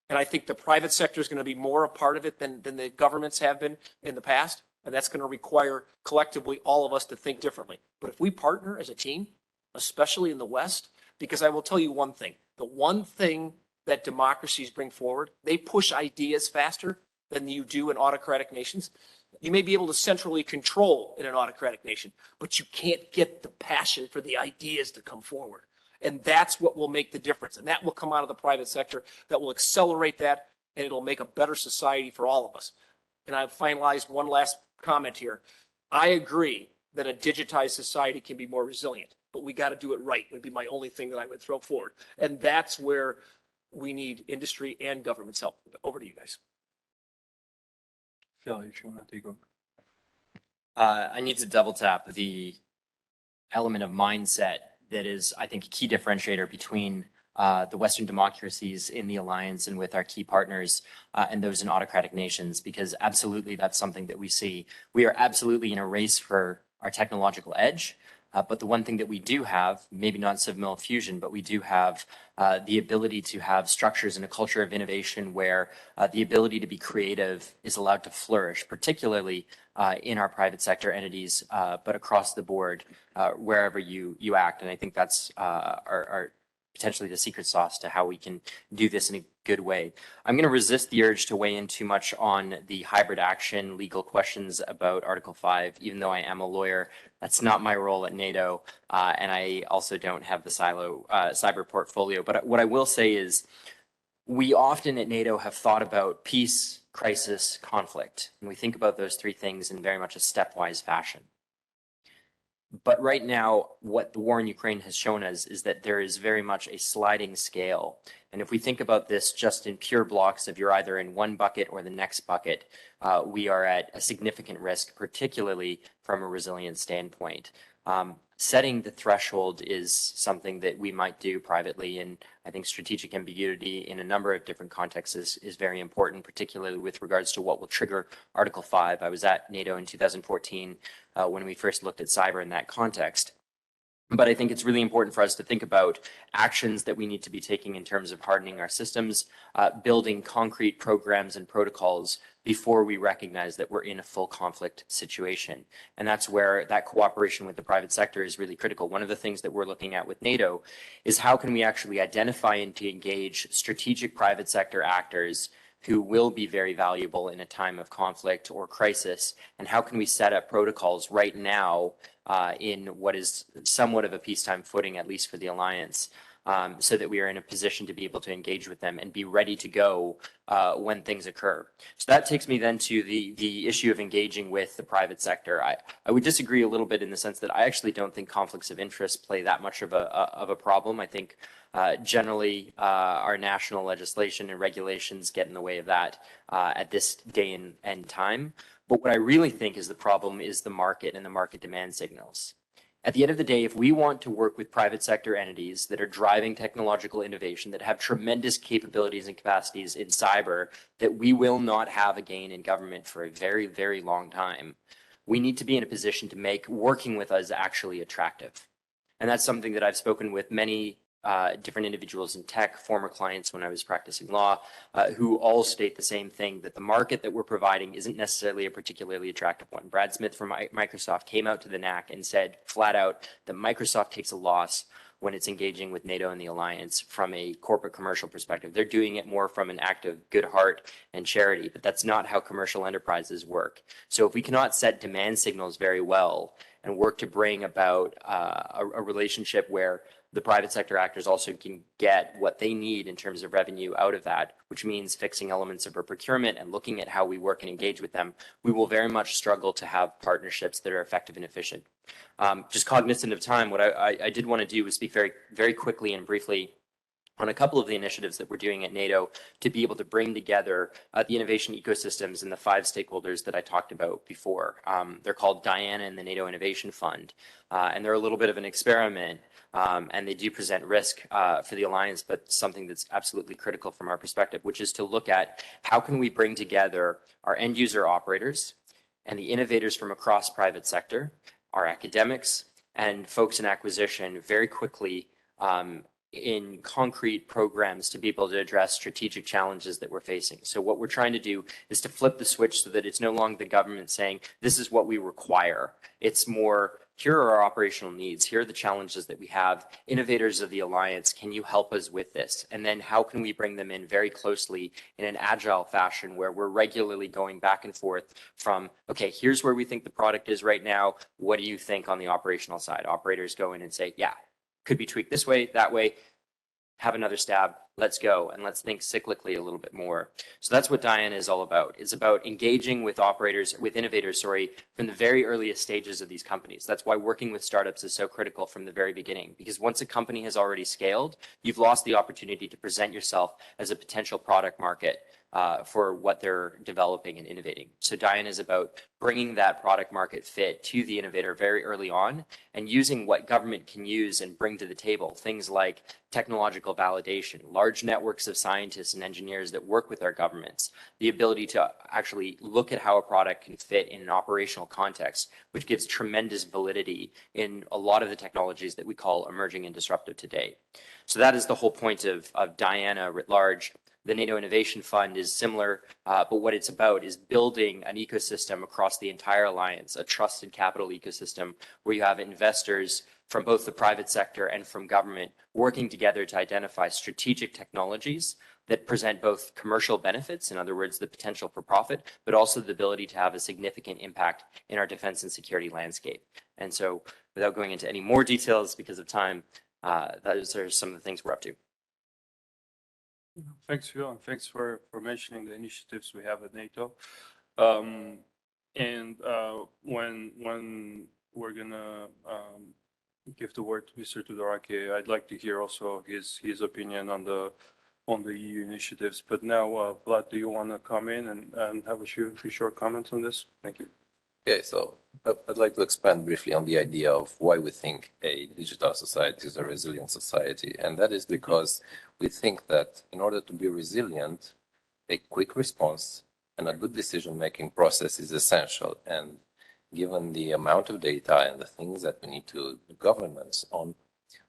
And I think the private sector is going to be more a part of it than the governments have been in the past. And that's going to require collectively all of us to think differently. But if we partner as a team, especially in the West, because I will tell you one thing, the one thing that democracies bring forward, they push ideas faster than you do in autocratic nations. You may be able to centrally control in an autocratic nation, but you can't get the passion for the ideas to come forward. And that's what will make the difference. And that will come out of the private sector, that will accelerate that, and it'll make a better society for all of us. And I've finalized one last comment here. I agree that a digitized society can be more resilient, but we got to do it right, would be my only thing that I would throw forward. And that's where we need industry and government's help. Over to you guys. Phil, if you want to take over. I need to double tap the element of mindset that is, I think, a key differentiator between the Western democracies in the alliance and with our key partners and those in autocratic nations, because absolutely that's something that we see. We are absolutely in a race for our technological edge. But the one thing that we do have, maybe not civil fusion, but we do have the ability to have structures and a culture of innovation where the ability to be creative is allowed to flourish, particularly in our private sector entities, but across the board, wherever you act. And I think that's our potentially the secret sauce to how we can do this in a good way. I'm going to resist the urge to weigh in too much on the hybrid action legal questions about Article 5, even though I am a lawyer. That's not my role at NATO, and I also don't have the cyber portfolio. But what I will say is we often at NATO have thought about peace, crisis, conflict, and we think about those three things in very much a stepwise fashion. But right now, what the war in Ukraine has shown us is that there is very much a sliding scale. And if we think about this just in pure blocks of you're either in one bucket or the next bucket, we are at a significant risk, particularly from a resilience standpoint. Setting the threshold is something that we might do privately, and I think strategic ambiguity in a number of different contexts is very important, particularly with regards to what will trigger Article 5. I was at NATO in 2014 when we first looked at cyber in that context. But I think it's really important for us to think about actions that we need to be taking in terms of hardening our systems, building concrete programs and protocols before we recognize that we're in a full conflict situation. And that's where that cooperation with the private sector is really critical. One of the things that we're looking at with NATO is how can we actually identify and to engage strategic private sector actors who will be very valuable in a time of conflict or crisis, and how can we set up protocols right now in what is somewhat of a peacetime footing, at least for the alliance, so that we are in a position to be able to engage with them and be ready to go when things occur. So that takes me then to the issue of engaging with the private sector. I would disagree a little bit in the sense that I actually don't think conflicts of interest play that much of a problem. I think generally, our national legislation and regulations get in the way of that at this day and time. But what I really think is the problem is the market and the market demand signals. At the end of the day, if we want to work with private sector entities that are driving technological innovation, that have tremendous capabilities and capacities in cyber, that we will not have again in government for a very, very long time, we need to be in a position to make working with us actually attractive. And that's something that I've spoken with many different individuals in tech, former clients when I was practicing law, who all state the same thing, that the market that we're providing isn't necessarily a particularly attractive one. Brad Smith from Microsoft came out to the NAC and said flat out that Microsoft takes a loss when it's engaging with NATO and the alliance from a corporate commercial perspective. They're doing it more from an act of good heart and charity, but that's not how commercial enterprises work. So if we cannot set demand signals very well and work to bring about a relationship where the private sector actors also can get what they need in terms of revenue out of that, which means fixing elements of our procurement and looking at how we work and engage with them, we will very much struggle to have partnerships that are effective and efficient. Just cognizant of time, what I did want to do was speak very, very quickly and briefly on a couple of the initiatives that we're doing at NATO to be able to bring together the innovation ecosystems and the 5 stakeholders that I talked about before. They're called Diana and the NATO Innovation Fund, and they're a little bit of an experiment. And they do present risk for the alliance, but something that's absolutely critical from our perspective, which is to look at how can we bring together our end user operators and the innovators from across private sector, our academics and folks in acquisition very quickly in concrete programs to be able to address strategic challenges that we're facing. So what we're trying to do is to flip the switch so that it's no longer the government saying, this is what we require. It's more, here are our operational needs. Here are the challenges that we have. Innovators of the alliance, can you help us with this? And then how can we bring them in very closely in an agile fashion where we're regularly going back and forth from, okay, here's where we think the product is right now. What do you think on the operational side? Operators go in and say, yeah, could be tweaked this way, that way, have another stab, let's go, and let's think cyclically a little bit more. So that's what Diana is all about. It's about engaging with operators, with innovators, from the very earliest stages of these companies. That's why working with startups is so critical from the very beginning, because once a company has already scaled, you've lost the opportunity to present yourself as a potential product market for what they're developing and innovating. So Diana is about bringing that product market fit to the innovator very early on and using what government can use and bring to the table, things like technological validation, large networks of scientists and engineers that work with our governments, the ability to actually look at how a product can fit in an operational context, which gives tremendous validity in a lot of the technologies that we call emerging and disruptive today. So that is the whole point of Diana writ large. The NATO Innovation Fund is similar, but what it's about is building an ecosystem across the entire alliance, a trusted capital ecosystem where you have investors from both the private sector and from government working together to identify strategic technologies that present both commercial benefits, in other words, the potential for profit, but also the ability to have a significant impact in our defense and security landscape. And so without going into any more details because of time, those are some of the things we're up to. Thanks, Phil, and thanks for mentioning the initiatives we have at NATO. When we're gonna give the word to Mr. Tudorake, I'd like to hear also his opinion on the EU initiatives. But now, Vlad, do you want to come in and have a few short comments on this? Thank you. Okay, so I'd like to expand briefly on the idea of why we think a digital society is a resilient society. And that is because we think that in order to be resilient, a quick response and a good decision-making process is essential. And given the amount of data and the things that we need to do governance on,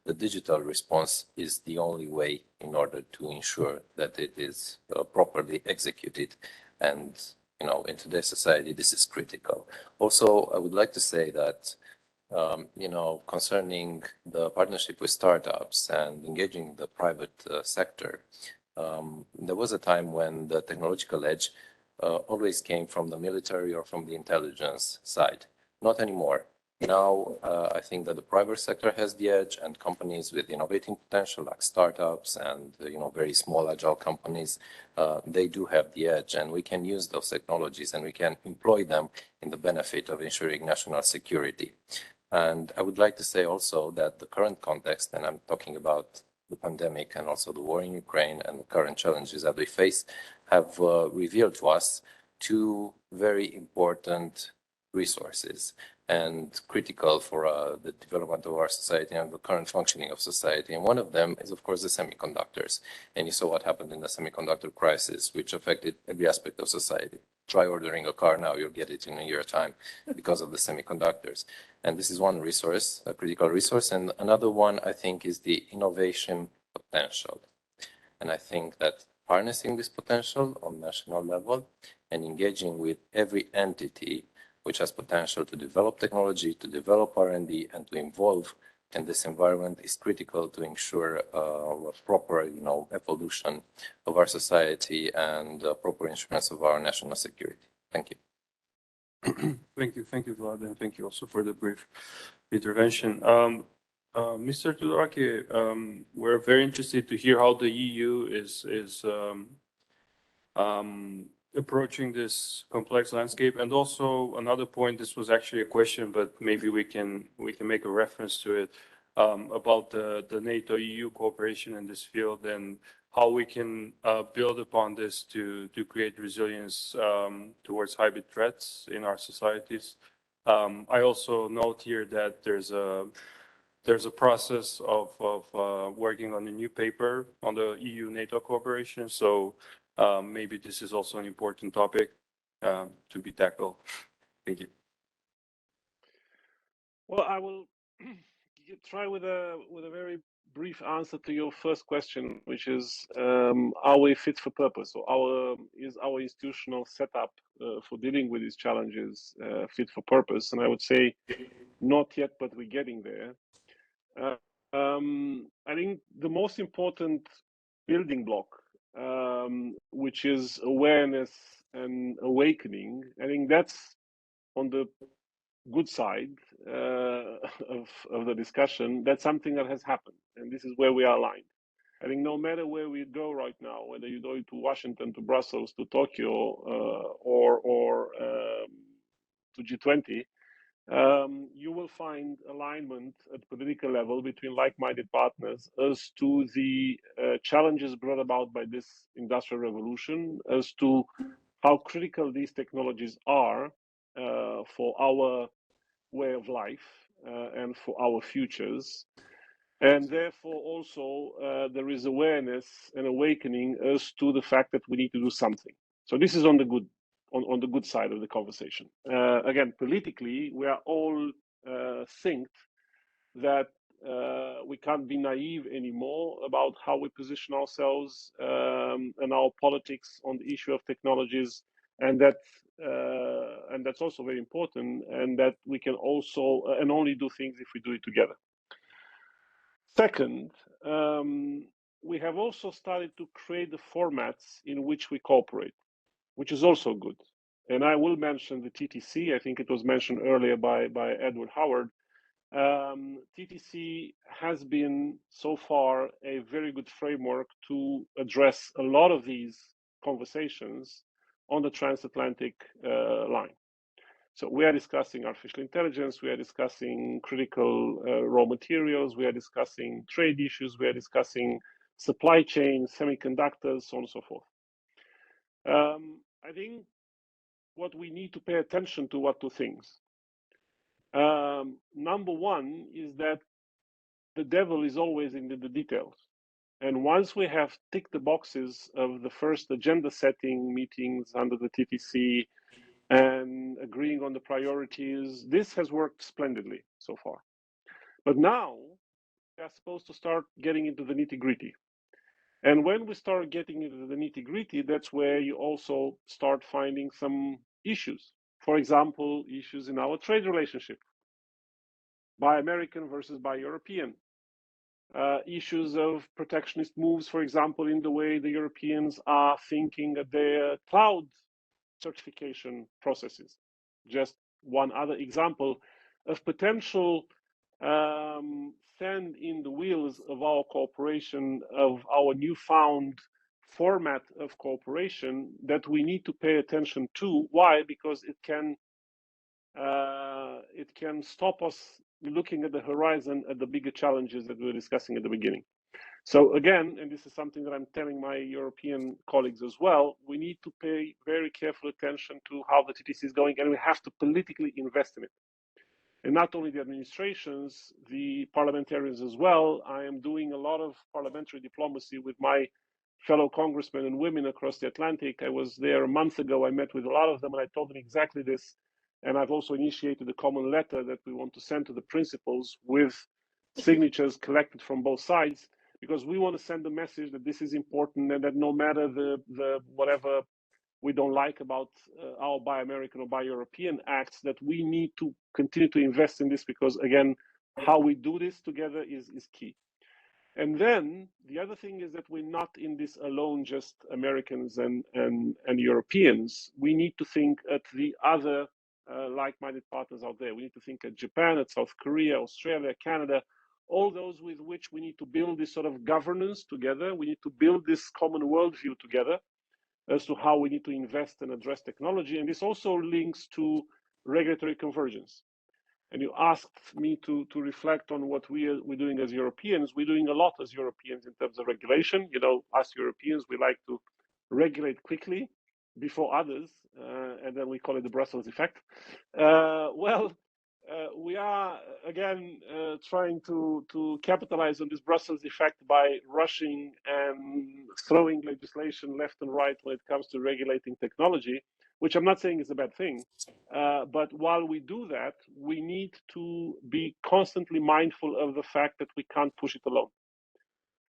the digital response is the only way in order to ensure that it is properly executed. And in today's society, this is critical. Also, I would like to say that, concerning the partnership with startups and engaging the private sector, there was a time when the technological edge always came from the military or from the intelligence side. Not anymore. Now, I think that the private sector has the edge, and companies with innovating potential, like startups and very small agile companies, they do have the edge, and we can use those technologies and we can employ them in the benefit of ensuring national security. And I would like to say also that the current context, and I'm talking about the pandemic and also the war in Ukraine and the current challenges that we face, have revealed to us two very important resources and critical for the development of our society and the current functioning of society. And one of them is, of course, the semiconductors. And you saw what happened in the semiconductor crisis, which affected every aspect of society. Try ordering a car now, you'll get it in a year's time because of the semiconductors. And this is one resource, a critical resource. And another one, I think, is the innovation potential. And I think that harnessing this potential on national level and engaging with every entity which has potential to develop technology, to develop R&D, and to evolve in this environment is critical to ensure a proper, evolution of our society and proper insurance of our national security. Thank you. Thank you, Vlad, and thank you also for the brief intervention. Mr. Tudorake, we're very interested to hear how the EU is approaching this complex landscape. And also another point, this was actually a question, but maybe we can make a reference to it, about the NATO EU cooperation in this field and how we can build upon this to create resilience towards hybrid threats in our societies. I also note here that there's a process of working on a new paper on the EU-NATO cooperation. So maybe this is also an important topic to be tackled. Thank you. Well, I will try with a very brief answer to your first question, which is, are we fit for purpose? Or is our institutional setup for dealing with these challenges fit for purpose? And I would say not yet, but we're getting there. I think the most important building block, which is awareness and awakening, I think that's on the good side of the discussion. That's something that has happened, and this is where we are aligned. I think no matter where we go right now, whether you go to Washington, to Brussels, to Tokyo, or to G20, you will find alignment at political level between like-minded partners as to the challenges brought about by this industrial revolution, as to how critical these technologies are for our way of life and for our futures. And therefore, also, there is awareness and awakening as to the fact that we need to do something. So this is on the good, on the good side of the conversation. Again, politically, we are all synced that we can't be naive anymore about how we position ourselves and our politics on the issue of technologies, and that's also very important, and that we can also and only do things if we do it together. Second, we have also started to create the formats in which we cooperate, which is also good. And I will mention the TTC. I think it was mentioned earlier by Edward Howard. TTC has been so far a very good framework to address a lot of these conversations on the transatlantic line. So we are discussing artificial intelligence, we are discussing critical raw materials, we are discussing trade issues, we are discussing supply chain, semiconductors, so on and so forth. I think what we need to pay attention to are two things. Number one is that the devil is always in the details. And once we have ticked the boxes of the first agenda setting meetings under the TTC, and agreeing on the priorities, this has worked splendidly so far. But now we are supposed to start getting into the nitty-gritty. And when we start getting into the nitty-gritty, that's where you also start finding some issues. For example, issues in our trade relationship, Buy American versus Buy European. Issues of protectionist moves, for example, in the way the Europeans are thinking of their cloud certification processes. Just one other example of potential sand in the wheels of our cooperation, of our newfound format of cooperation that we need to pay attention to. Why? Because it can stop us looking at the horizon at the bigger challenges that we were discussing at the beginning. So again, and this is something that I'm telling my European colleagues as well, we need to pay very careful attention to how the TTC is going, and we have to politically invest in it. And not only the administrations, the parliamentarians as well. I am doing a lot of parliamentary diplomacy with my fellow congressmen and women across the Atlantic. I was there a month ago. I met with a lot of them, and I told them exactly this. And I've also initiated a common letter that we want to send to the principals with signatures collected from both sides, because we want to send a message that this is important, and that no matter the whatever we don't like about our Buy American or Buy European acts, that we need to continue to invest in this, because again, how we do this together is key. And then the other thing is that we're not in this alone, just Americans and Europeans. We need to think at the other like-minded partners out there. We need to think at Japan, at South Korea, Australia, Canada, all those with which we need to build this sort of governance together. We need to build this common worldview together as to how we need to invest and address technology. And this also links to regulatory convergence. And you asked me to reflect on what we're doing as Europeans. We're doing a lot as Europeans in terms of regulation. You know, us Europeans, we like to regulate quickly before others, and then we call it the Brussels effect. We are again trying to capitalize on this Brussels effect by rushing and throwing legislation left and right when it comes to regulating technology, which I'm not saying is a bad thing. But while we do that, we need to be constantly mindful of the fact that we can't push it alone.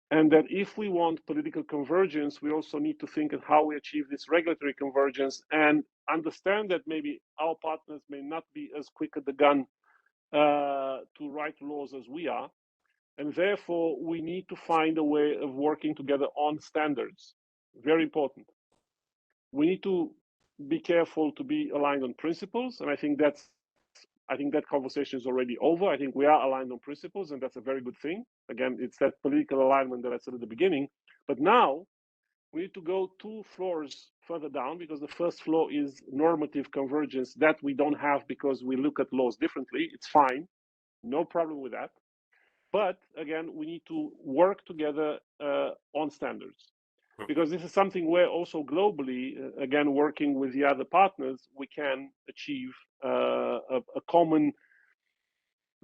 And that if we want political convergence, we also need to think of how we achieve this regulatory convergence, and understand that maybe our partners may not be as quick at the gun to write laws as we are. And therefore, we need to find a way of working together on standards. Very important. We need to be careful to be aligned on principles. And I think that conversation is already over. I think we are aligned on principles, and that's a very good thing. Again, it's that political alignment that I said at the beginning. But now We need to go 2 floors further down because the first floor is normative convergence that we don't have because we look at laws differently. It's fine, no problem with that. But again, we need to work together on standards because this is something where also globally, again, working with the other partners, we can achieve a common,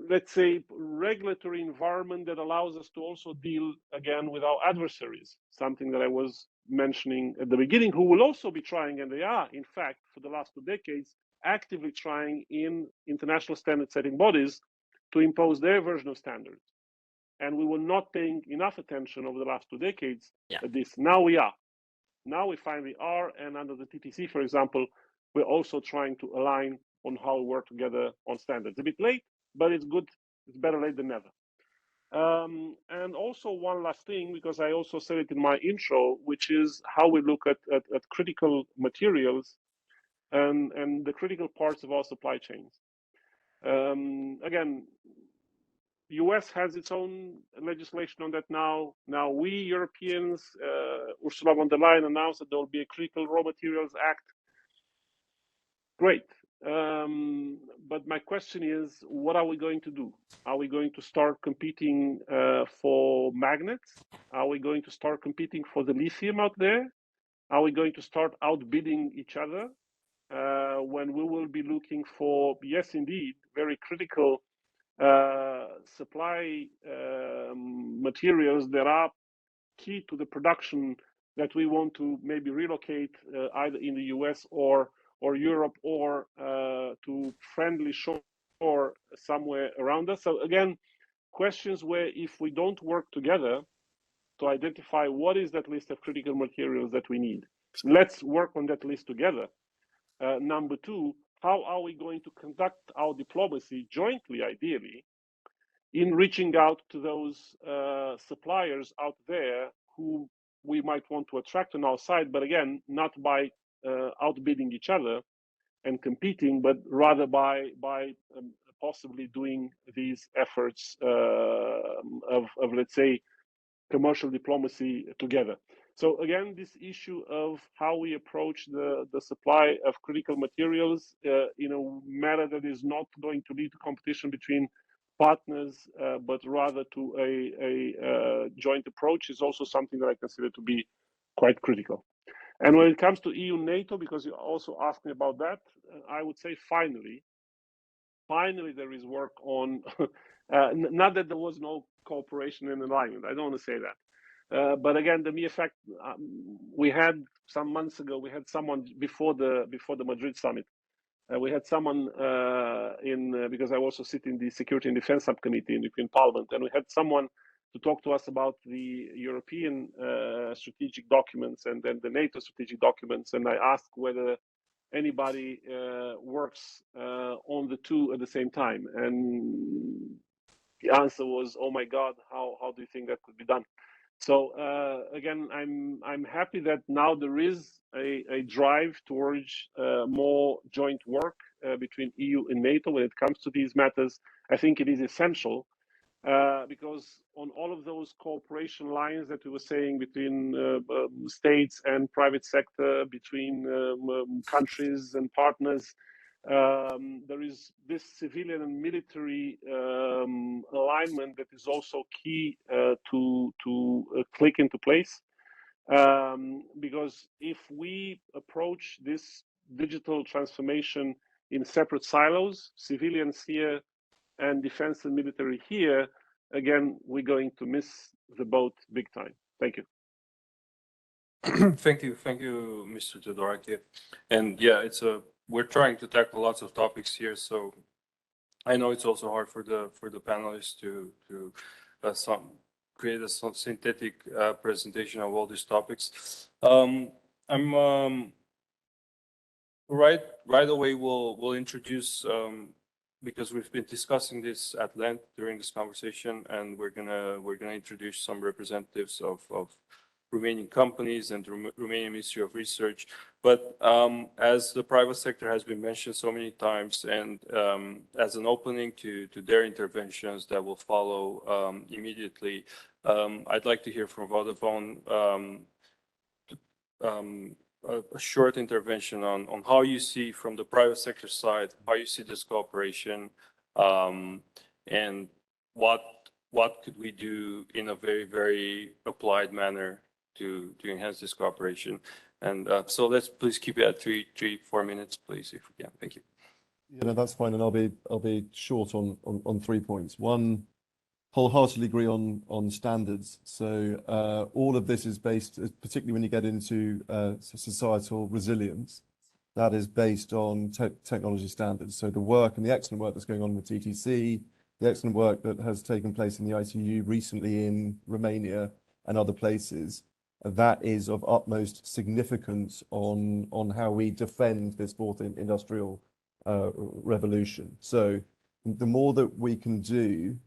let's say, regulatory environment that allows us to also deal again with our adversaries, something that I was mentioning at the beginning, who will also be trying, and they are, in fact, for the last 2 decades, actively trying in international standard setting bodies to impose their version of standards. And we were not paying enough attention over the last 2 decades at this. Now we are. Now we finally are, and under the TTC, for example, we're also trying to align on how we work together on standards. A bit late, but it's good. It's better late than never. And also one last thing, because I also said it in my intro, which is how we look at critical materials and the critical parts of our supply chains. Again, US has its own legislation on that now. Now we Europeans, Ursula von der Leyen announced that there will be a Critical Raw Materials Act. Great. But my question is, what are we going to do? Are we going to start competing for magnets? Are we going to start competing for the lithium out there? Are we going to start outbidding each other when we will be looking for, yes, indeed, very critical supply materials that are key to the production that we want to maybe relocate either in the US or Europe or to friendly shore somewhere around us. So again, questions where if we don't work together to identify what is that list of critical materials that we need, let's work on that list together. Number 2, how are we going to conduct our diplomacy jointly, ideally, in reaching out to those suppliers out there who we might want to attract on our side, but again, not by outbidding each other and competing, but rather by possibly doing these efforts of, let's say, commercial diplomacy together. So again, this issue of how we approach the supply of critical materials in a manner that is not going to lead to competition between partners, but rather to a joint approach is also something that I consider to be quite critical. And when it comes to EU-NATO, because you also asked me about that, I would say finally there is work on, not that there was no cooperation and alignment, I don't want to say that. But again, the mere fact, we had some months ago, we had someone before the Madrid summit, we had someone because I also sit in the Security and Defense Subcommittee in the European Parliament, and we had someone to talk to us about the European strategic documents and then the NATO strategic documents. And I asked whether anybody works on the 2 at the same time. And the answer was, oh my God, how do you think that could be done? So again, I'm happy that now there is a drive towards more joint work between EU and NATO when it comes to these matters. I think it is essential because on all of those cooperation lines that we were saying between states and private sector, between countries and partners, there is this civilian and military alignment that is also key to click into place. Because if we approach this digital transformation in separate silos, civilians here and defense and military here, again, we're going to miss the boat big time. Thank you. Thank you, Mr. Todoraki. And yeah, we're trying to tackle lots of topics here, so I know it's also hard for the panelists to create a synthetic presentation of all these topics. I'm right away. We'll introduce because we've been discussing this at length during this conversation, and we're gonna introduce some representatives of Romanian companies and the Romanian Ministry of Research. But as the private sector has been mentioned so many times, and as an opening to their interventions that will follow immediately, I'd like to hear from Vodafone a short intervention on how you see from the private sector side, how you see this cooperation, and what could we do in a very, very applied manner to enhance this cooperation. And so let's please keep it at 4 minutes, please, if we can. Thank you. You know, that's fine, and I'll be short on 3 points. One, wholeheartedly agree on standards. So all of this is based, particularly when you get into societal resilience, that is based on technology standards. So the work and the excellent work that's going on with TTC, the excellent work that has taken place in the ITU recently in Romania and other places, that is of utmost significance on how we defend this fourth industrial revolution. So the more that we can do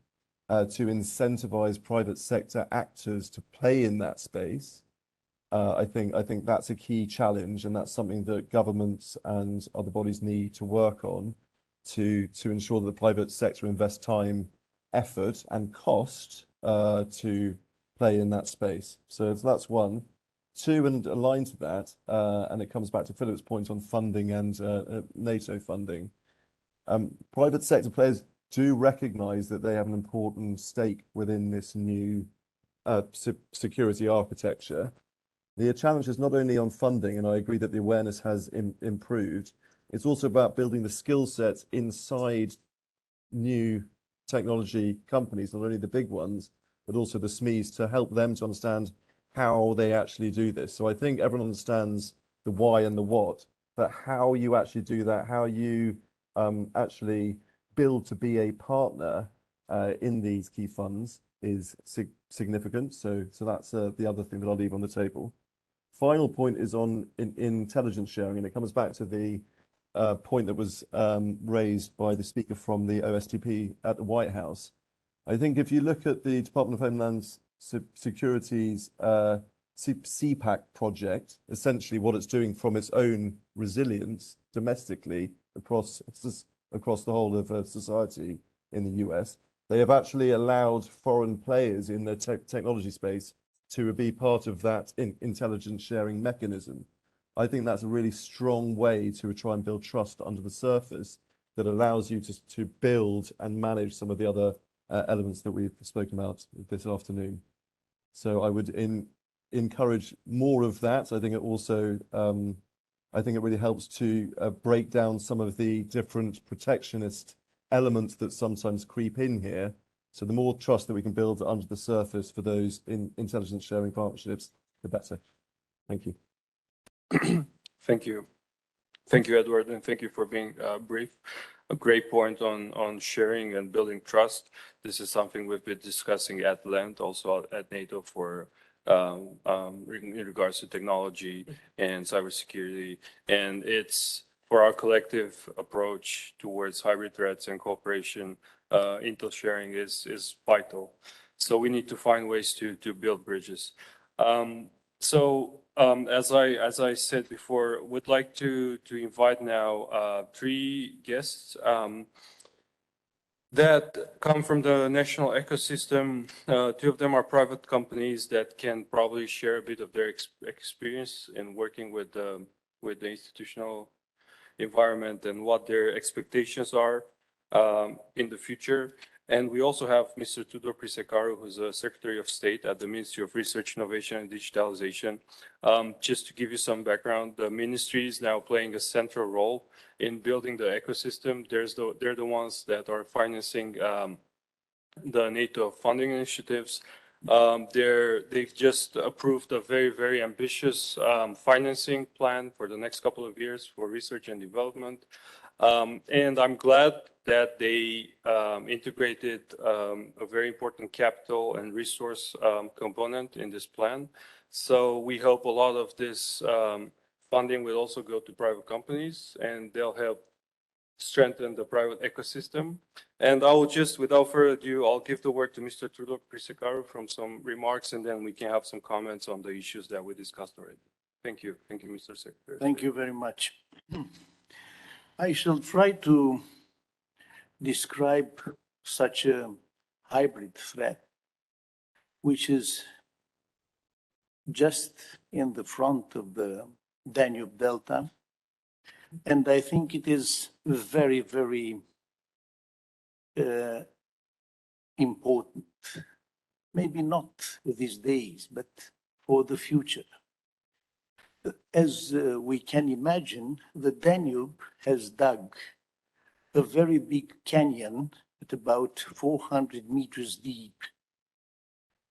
to incentivize private sector actors to play in that space, I think that's a key challenge, and that's something that governments and other bodies need to work on to ensure that the private sector invests time, effort, and cost to play in that space. So that's one. Two, and aligned to that, and it comes back to Philip's point on funding and NATO funding. Private sector players do recognize that they have an important stake within this new security architecture. The challenge is not only on funding, and I agree that the awareness has improved, it's also about building the skill sets inside new technology companies, not only the big ones, but also the SMEs, to help them to understand how they actually do this. So I think everyone understands the why and the what, but how you actually do that, how you actually build to be a partner in these key funds is significant. So that's the other thing that I'll leave on the table. Final point is on intelligence sharing, and it comes back to the point that was raised by the speaker from the OSTP at the White House. I think if you look at the Department of Homeland Security's CPAC project, essentially what it's doing from its own resilience domestically across the whole of society in the US, they have actually allowed foreign players in the technology space to be part of that intelligence sharing mechanism. I think that's a really strong way to try and build trust under the surface that allows you to build and manage some of the other elements that we've spoken about this afternoon. So I would encourage more of that. I think it also, I think it really helps to break down some of the different protectionist elements that sometimes creep in here. So the more trust that we can build under the surface for those intelligence sharing partnerships, the better. Thank you. Thank you. Thank you, Edward, and thank you for being brief. A great point on sharing and building trust. This is something we've been discussing at length, also at NATO, for in regards to technology and cybersecurity. And it's for our collective approach towards hybrid threats and cooperation, intel sharing is vital. So we need to find ways to build bridges. As I said before, would like to invite now 3 guests that come from the national ecosystem. 2 of them are private companies that can probably share a bit of their experience in working with the institutional environment and what their expectations are in the future. And we also have Mr. Tudor Prisecaru, who's a Secretary of State at the Ministry of Research, Innovation and Digitalization. Just to give you some background, the ministry is now playing a central role in building the ecosystem. They're the ones that are financing the NATO funding initiatives. They've just approved a very, very ambitious financing plan for the next couple of years for research and development. And I'm glad that they integrated a very important capital and resource component in this plan. So we hope a lot of this funding will also go to private companies, and they'll help strengthen the private ecosystem. And I will just, without further ado, I'll give the word to Mr. Tudor Prisecaru from some remarks, and then we can have some comments on the issues that we discussed already. Thank you. Thank you, Mr. Secretary. Thank you very much. I shall try to describe such a hybrid threat, which is just in the front of the Danube Delta. And I think it is very, very important, maybe not these days, but for the future. As we can imagine, the Danube has dug a very big canyon at about 400 meters deep,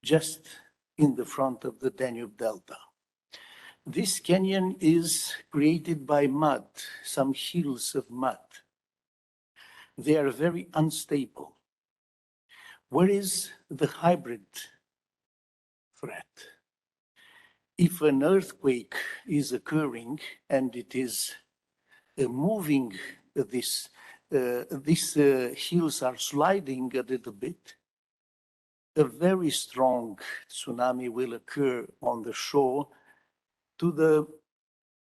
just in the front of the Danube Delta. This canyon is created by mud, some hills of mud. They are very unstable. Where is the hybrid threat? If an earthquake is occurring and it is moving these hills are sliding a little bit, a very strong tsunami will occur on the shore to the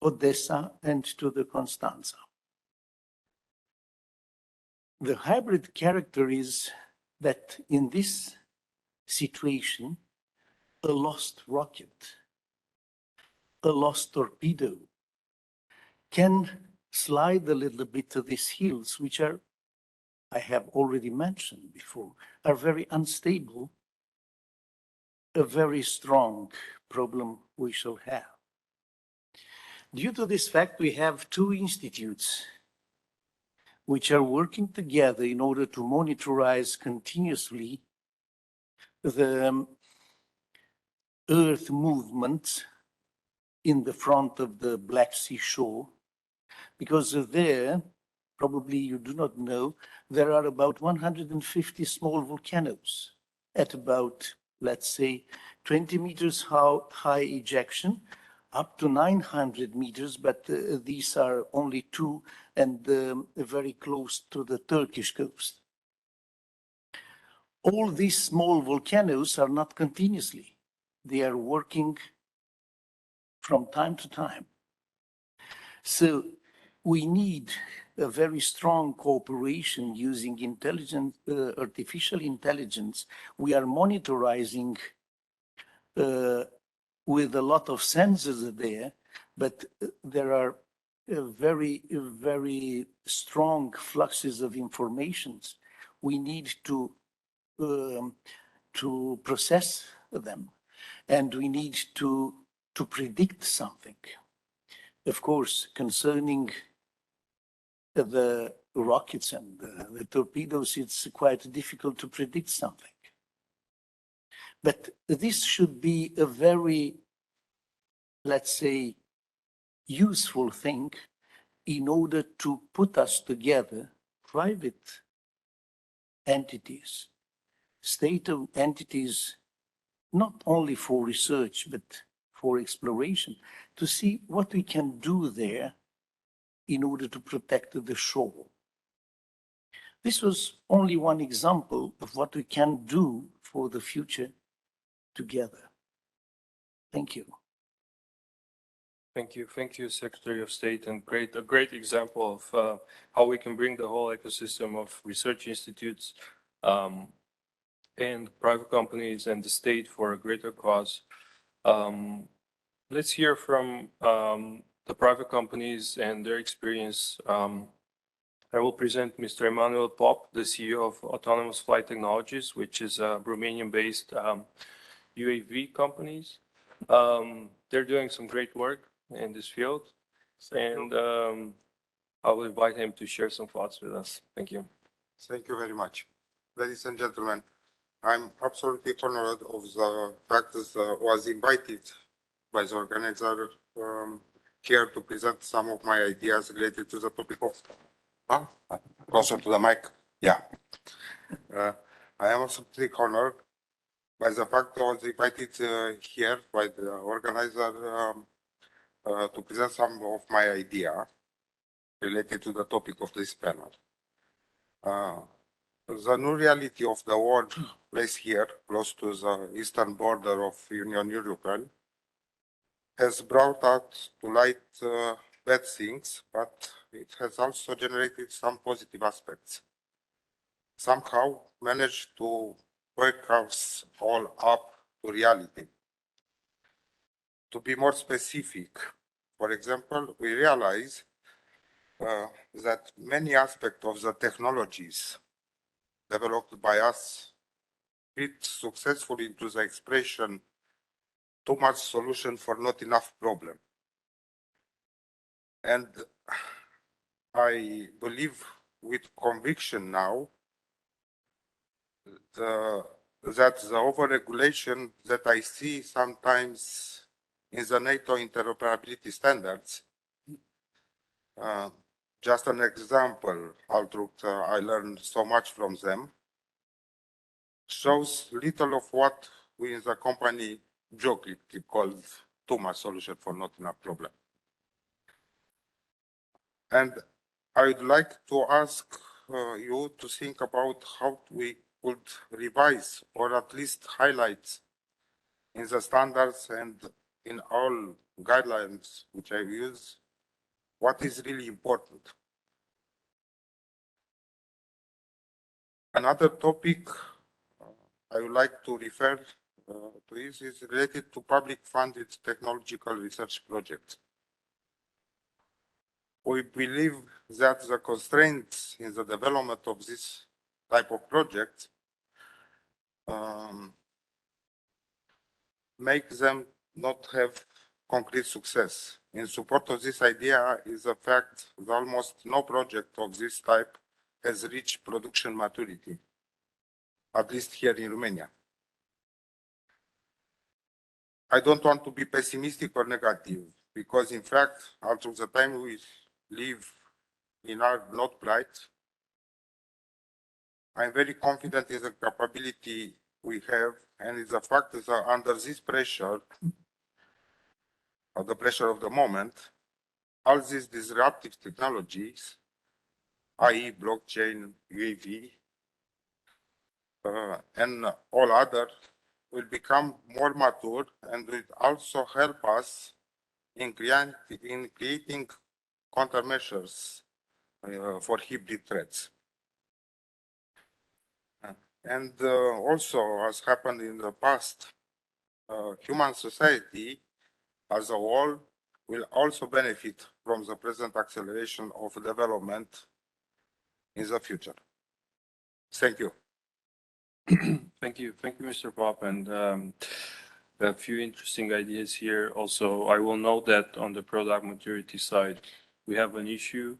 Odessa and to the Constanza. The hybrid character is that in this situation, a lost rocket, a lost torpedo can slide a little bit to these hills, which are, I have already mentioned before, are very unstable, a very strong problem we shall have. Due to this fact, we have two institutes which are working together in order to monitorize continuously the Earth movement in the front of the Black Sea shore, because there, probably you do not know, there are about 150 small volcanoes at about, let's say, 20 meters high ejection, up to 900 meters, but these are only two and very close to the Turkish coast. All these small volcanoes are not continuously. They are working from time to time. So we need a very strong cooperation using artificial intelligence. We are monitoring with a lot of sensors there, but there are very, very strong fluxes of informations. We need to process them, and we need to predict something. Of course, concerning the rockets and the torpedoes, it's quite difficult to predict something. But this should be a very, let's say, useful thing in order to put us together, private entities, state entities, not only for research, but for exploration, to see what we can do there in order to protect the shore. This was only one example of what we can do for the future together. Thank you. Thank you. Thank you, Secretary of State, and a great example of how we can bring the whole ecosystem of research institutes and private companies and the state for a greater cause. Let's hear from the private companies and their experience. I will present Mr. Emanuel Pop, the CEO of Autonomous Flight Technologies, which is a Romanian-based UAV companies. They're doing some great work in this field, and I will invite him to share some thoughts with us. Thank you. Thank you very much. Ladies and gentlemen, I'm absolutely honored of the fact that I was invited by the organizer here to present some of my ideas related to the topic of closer to the mic. Yeah. I am absolutely honored by the fact that I was invited here by the organizer to present some of my idea related to the topic of this panel. The new reality of the world placed here, close to the eastern border of Union European, has brought out to light bad things, but it has also generated some positive aspects. Somehow managed to wake us all up to reality. to be more specific, for example, we realize that many aspects of the technologies developed by us fit successfully into the expression too much solution for not enough problem. And I believe with conviction now that the overregulation that I see sometimes in the NATO interoperability standards, just an example, although I learned so much from them, shows little of what we in the company jokingly called too much solution for not enough problem. And I would like to ask you to think about how we could revise or at least highlight in the standards and in all guidelines which I use what is really important. Another topic I would like to refer to is related to public funded technological research projects. We believe that the constraints in the development of this type of project make them not have concrete success. In support of this idea is the fact that almost no project of this type has reached production maturity, at least here in Romania. I don't want to be pessimistic or negative, because in fact, out of the time we live in are not bright. I'm very confident in the capability we have, and it's a fact that under this pressure, or the pressure of the moment, all these disruptive technologies, i.e. blockchain, UAV, and all other, will become more mature and will also help us in creating countermeasures for hybrid threats. And also, as happened in the past, human society as a whole will also benefit from the present acceleration of development in the future. Thank you. Thank you. Thank you, Mr. Pop. And a few interesting ideas here. Also, I will note that on the product maturity side, we have an issue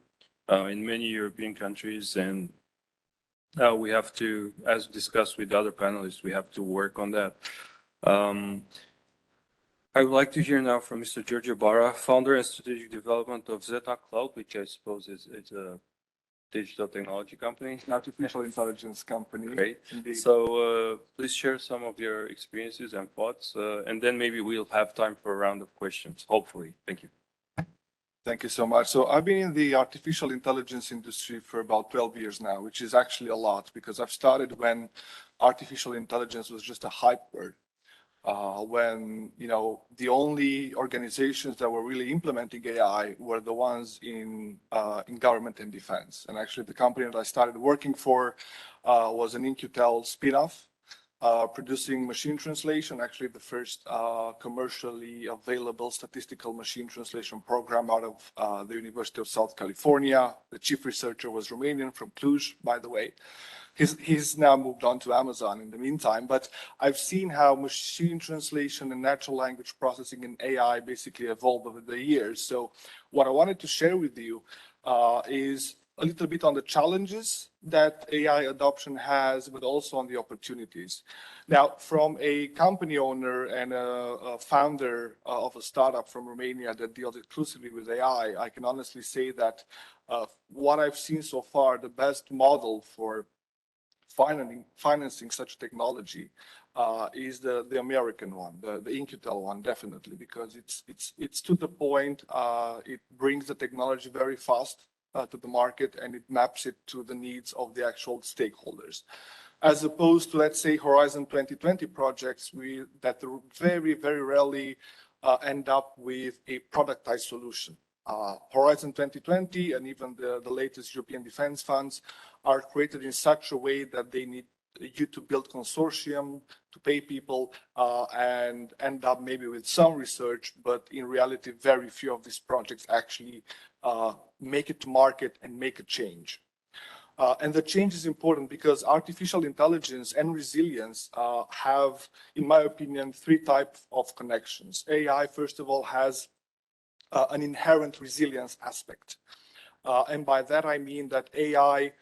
in many European countries, and we have to, as discussed with other panelists, we have to work on that. I would like to hear now from Mr. George Barra, founder and strategic development of Zeta Cloud, which I suppose is a digital technology company. Artificial intelligence company. Great. Indeed. So please share some of your experiences and thoughts, and then maybe we'll have time for a round of questions, hopefully. Thank you. Thank you so much. So I've been in the artificial intelligence industry for about 12 years now, which is actually a lot, because I've started when artificial intelligence was just a hype word. When the only organizations that were really implementing AI were the ones in government and defense. And actually, the company that I started working for was an InQtel spin-off, producing machine translation. Actually, the first commercially available statistical machine translation program out of the University of South California. The chief researcher was Romanian, from Cluj, by the way. He's now moved on to Amazon in the meantime, but I've seen how machine translation and natural language processing and AI basically evolved over the years. So what I wanted to share with you is a little bit on the challenges that AI adoption has, but also on the opportunities. Now, from a company owner and a founder of a startup from Romania that deals exclusively with AI, I can honestly say that what I've seen so far, the best model for financing such technology is the American one, the InQtel one, definitely, because it's to the point. It brings the technology very fast to the market, and it maps it to the needs of the actual stakeholders, as opposed to, let's say, Horizon 2020 projects that very, very rarely end up with a productized solution. Horizon 2020 and even the latest European defense funds are created in such a way that they need you to build consortium, to pay people, and end up maybe with some research, but in reality, very few of these projects actually make it to market and make a change. And the change is important because artificial intelligence and resilience have, in my opinion, three types of connections. AI, first of all, has an inherent resilience aspect. And by that, I mean that AI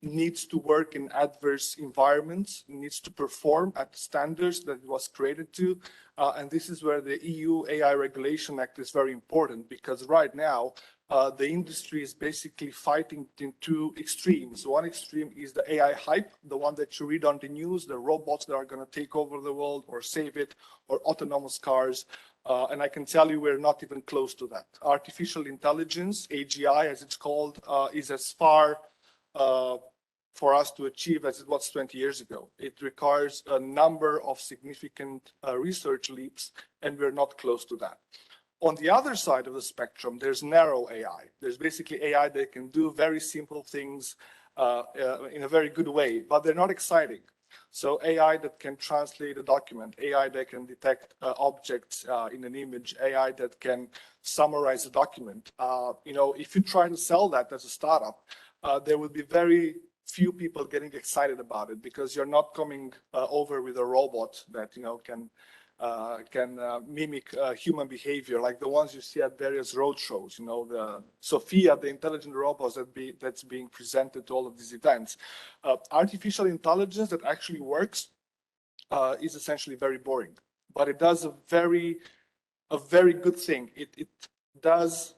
needs to work in adverse environments, needs to perform at the standards that it was created to. And this is where the EU AI Regulation Act is very important, because right now, the industry is basically fighting in two extremes. One extreme is the AI hype, the one that you read on the news, the robots that are going to take over the world or save it, or autonomous cars. And I can tell you we're not even close to that. Artificial intelligence, AGI as it's called, is as far for us to achieve as it was 20 years ago. It requires a number of significant research leaps, and we're not close to that. On the other side of the spectrum, there's narrow AI. There's basically AI that can do very simple things in a very good way, but they're not exciting. So AI that can translate a document, AI that can detect objects in an image, AI that can summarize a document. If you try to sell that as a startup, there will be very few people getting excited about it, because you're not coming over with a robot that can mimic human behavior, like the ones you see at various road shows. The Sophia, the intelligent robots that's being presented to all of these events. Artificial intelligence that actually works is essentially very boring, but it does a very good thing. It does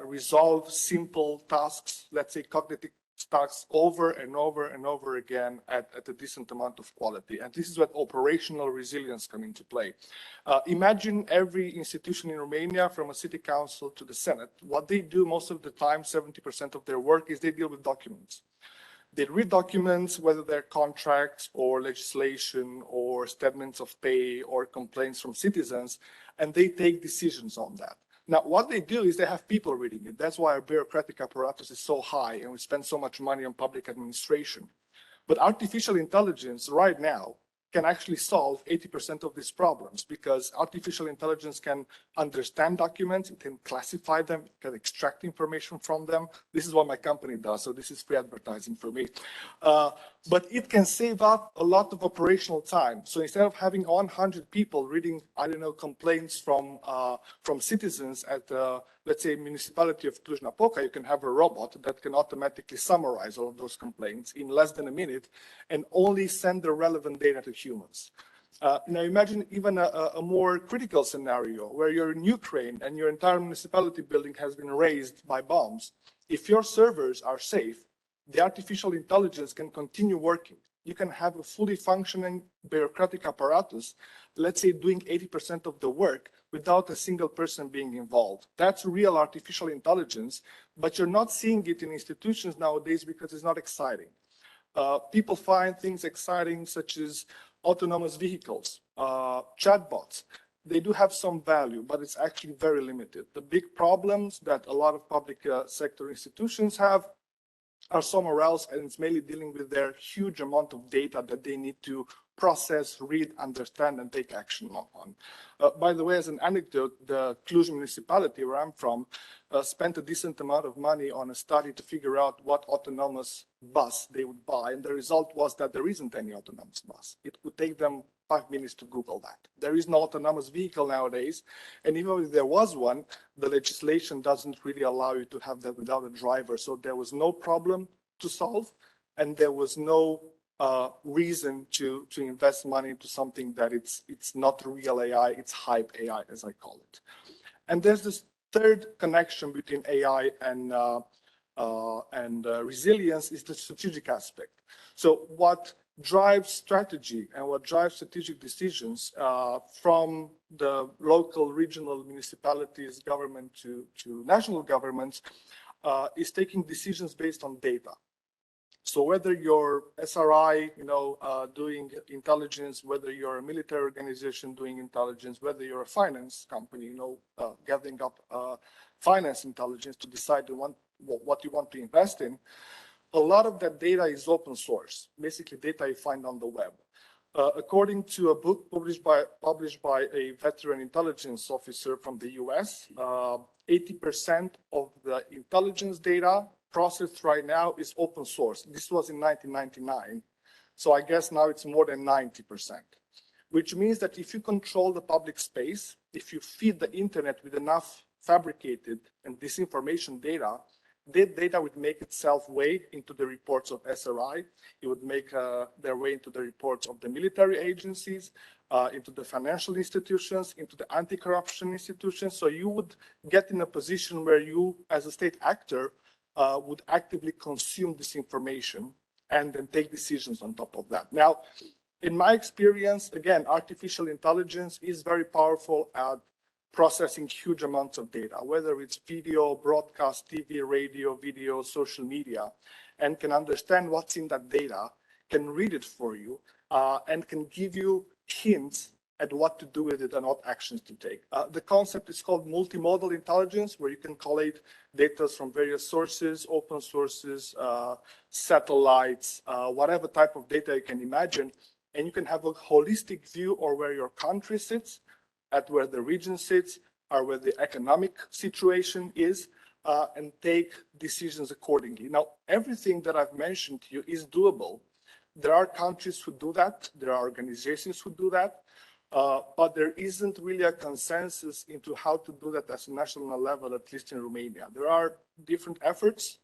resolve simple tasks, let's say cognitive tasks, over and over and over again at a decent amount of quality. And this is what operational resilience comes into play. Imagine every institution in Romania, from a city council to the Senate, what they do most of the time, 70% of their work, is they deal with documents. They read documents, whether they're contracts or legislation or statements of pay or complaints from citizens, and they take decisions on that. Now, what they do is they have people reading it. That's why our bureaucratic apparatus is so high, and we spend so much money on public administration. But artificial intelligence right now can actually solve 80% of these problems, because artificial intelligence can understand documents, it can classify them, it can extract information from them. This is what my company does, so this is free advertising for me. But it can save up a lot of operational time. So instead of having 100 people reading, complaints from citizens at, let's say, municipality of Cluj-Napoca, you can have a robot that can automatically summarize all of those complaints in less than a minute and only send the relevant data to humans. Now imagine even a more critical scenario where you're in Ukraine and your entire municipality building has been razed by bombs. If your servers are safe, the artificial intelligence can continue working. You can have a fully functioning bureaucratic apparatus, let's say, doing 80% of the work without a single person being involved. That's real artificial intelligence, but you're not seeing it in institutions nowadays because it's not exciting. People find things exciting, such as autonomous vehicles, chatbots. They do have some value, but it's actually very limited. The big problems that a lot of public sector institutions have are somewhere else, and it's mainly dealing with their huge amount of data that they need to process, read, understand, and take action on. By the way, as an anecdote, the Cluj municipality, where I'm from, spent a decent amount of money on a study to figure out what autonomous bus they would buy, and the result was that there isn't any autonomous bus. It would take them 5 minutes to Google that. There is no autonomous vehicle nowadays, and even if there was one, the legislation doesn't really allow you to have that without a driver. So there was no problem to solve, and there was no reason to invest money into something that it's not real AI, it's hype AI, as I call it. And there's this third connection between AI and resilience is the strategic aspect. So what drives strategy and what drives strategic decisions from the local, regional municipalities, government to national governments is taking decisions based on data. So whether you're SRI, doing intelligence, whether you're a military organization doing intelligence, whether you're a finance company, gathering up finance intelligence to decide what you want to invest in, a lot of that data is open source, basically data you find on the web. According to a book published by a veteran intelligence officer from the US, 80% of the intelligence data processed right now is open source. This was in 1999. So I guess now it's more than 90%, which means that if you control the public space, if you feed the internet with enough fabricated and disinformation data, that data would make itself way into the reports of SRI. It would make their way into the reports of the military agencies, into the financial institutions, into the anti-corruption institutions. So you would get in a position where you, as a state actor, would actively consume this information and then take decisions on top of that. Now, in my experience, again, artificial intelligence is very powerful at processing huge amounts of data, whether it's video, broadcast, TV, radio, video, social media, and can understand what's in that data, can read it for you, and can give you hints at what to do with it and what actions to take. The concept is called multimodal intelligence, where you can collate data from various sources, open sources, satellites, whatever type of data you can imagine, and you can have a holistic view of where your country sits, at where the region sits, or where the economic situation is, and take decisions accordingly. Now, everything that I've mentioned to you is doable. There are countries who do that, there are organizations who do that, but there isn't really a consensus into how to do that at a national level, at least in Romania. There are different efforts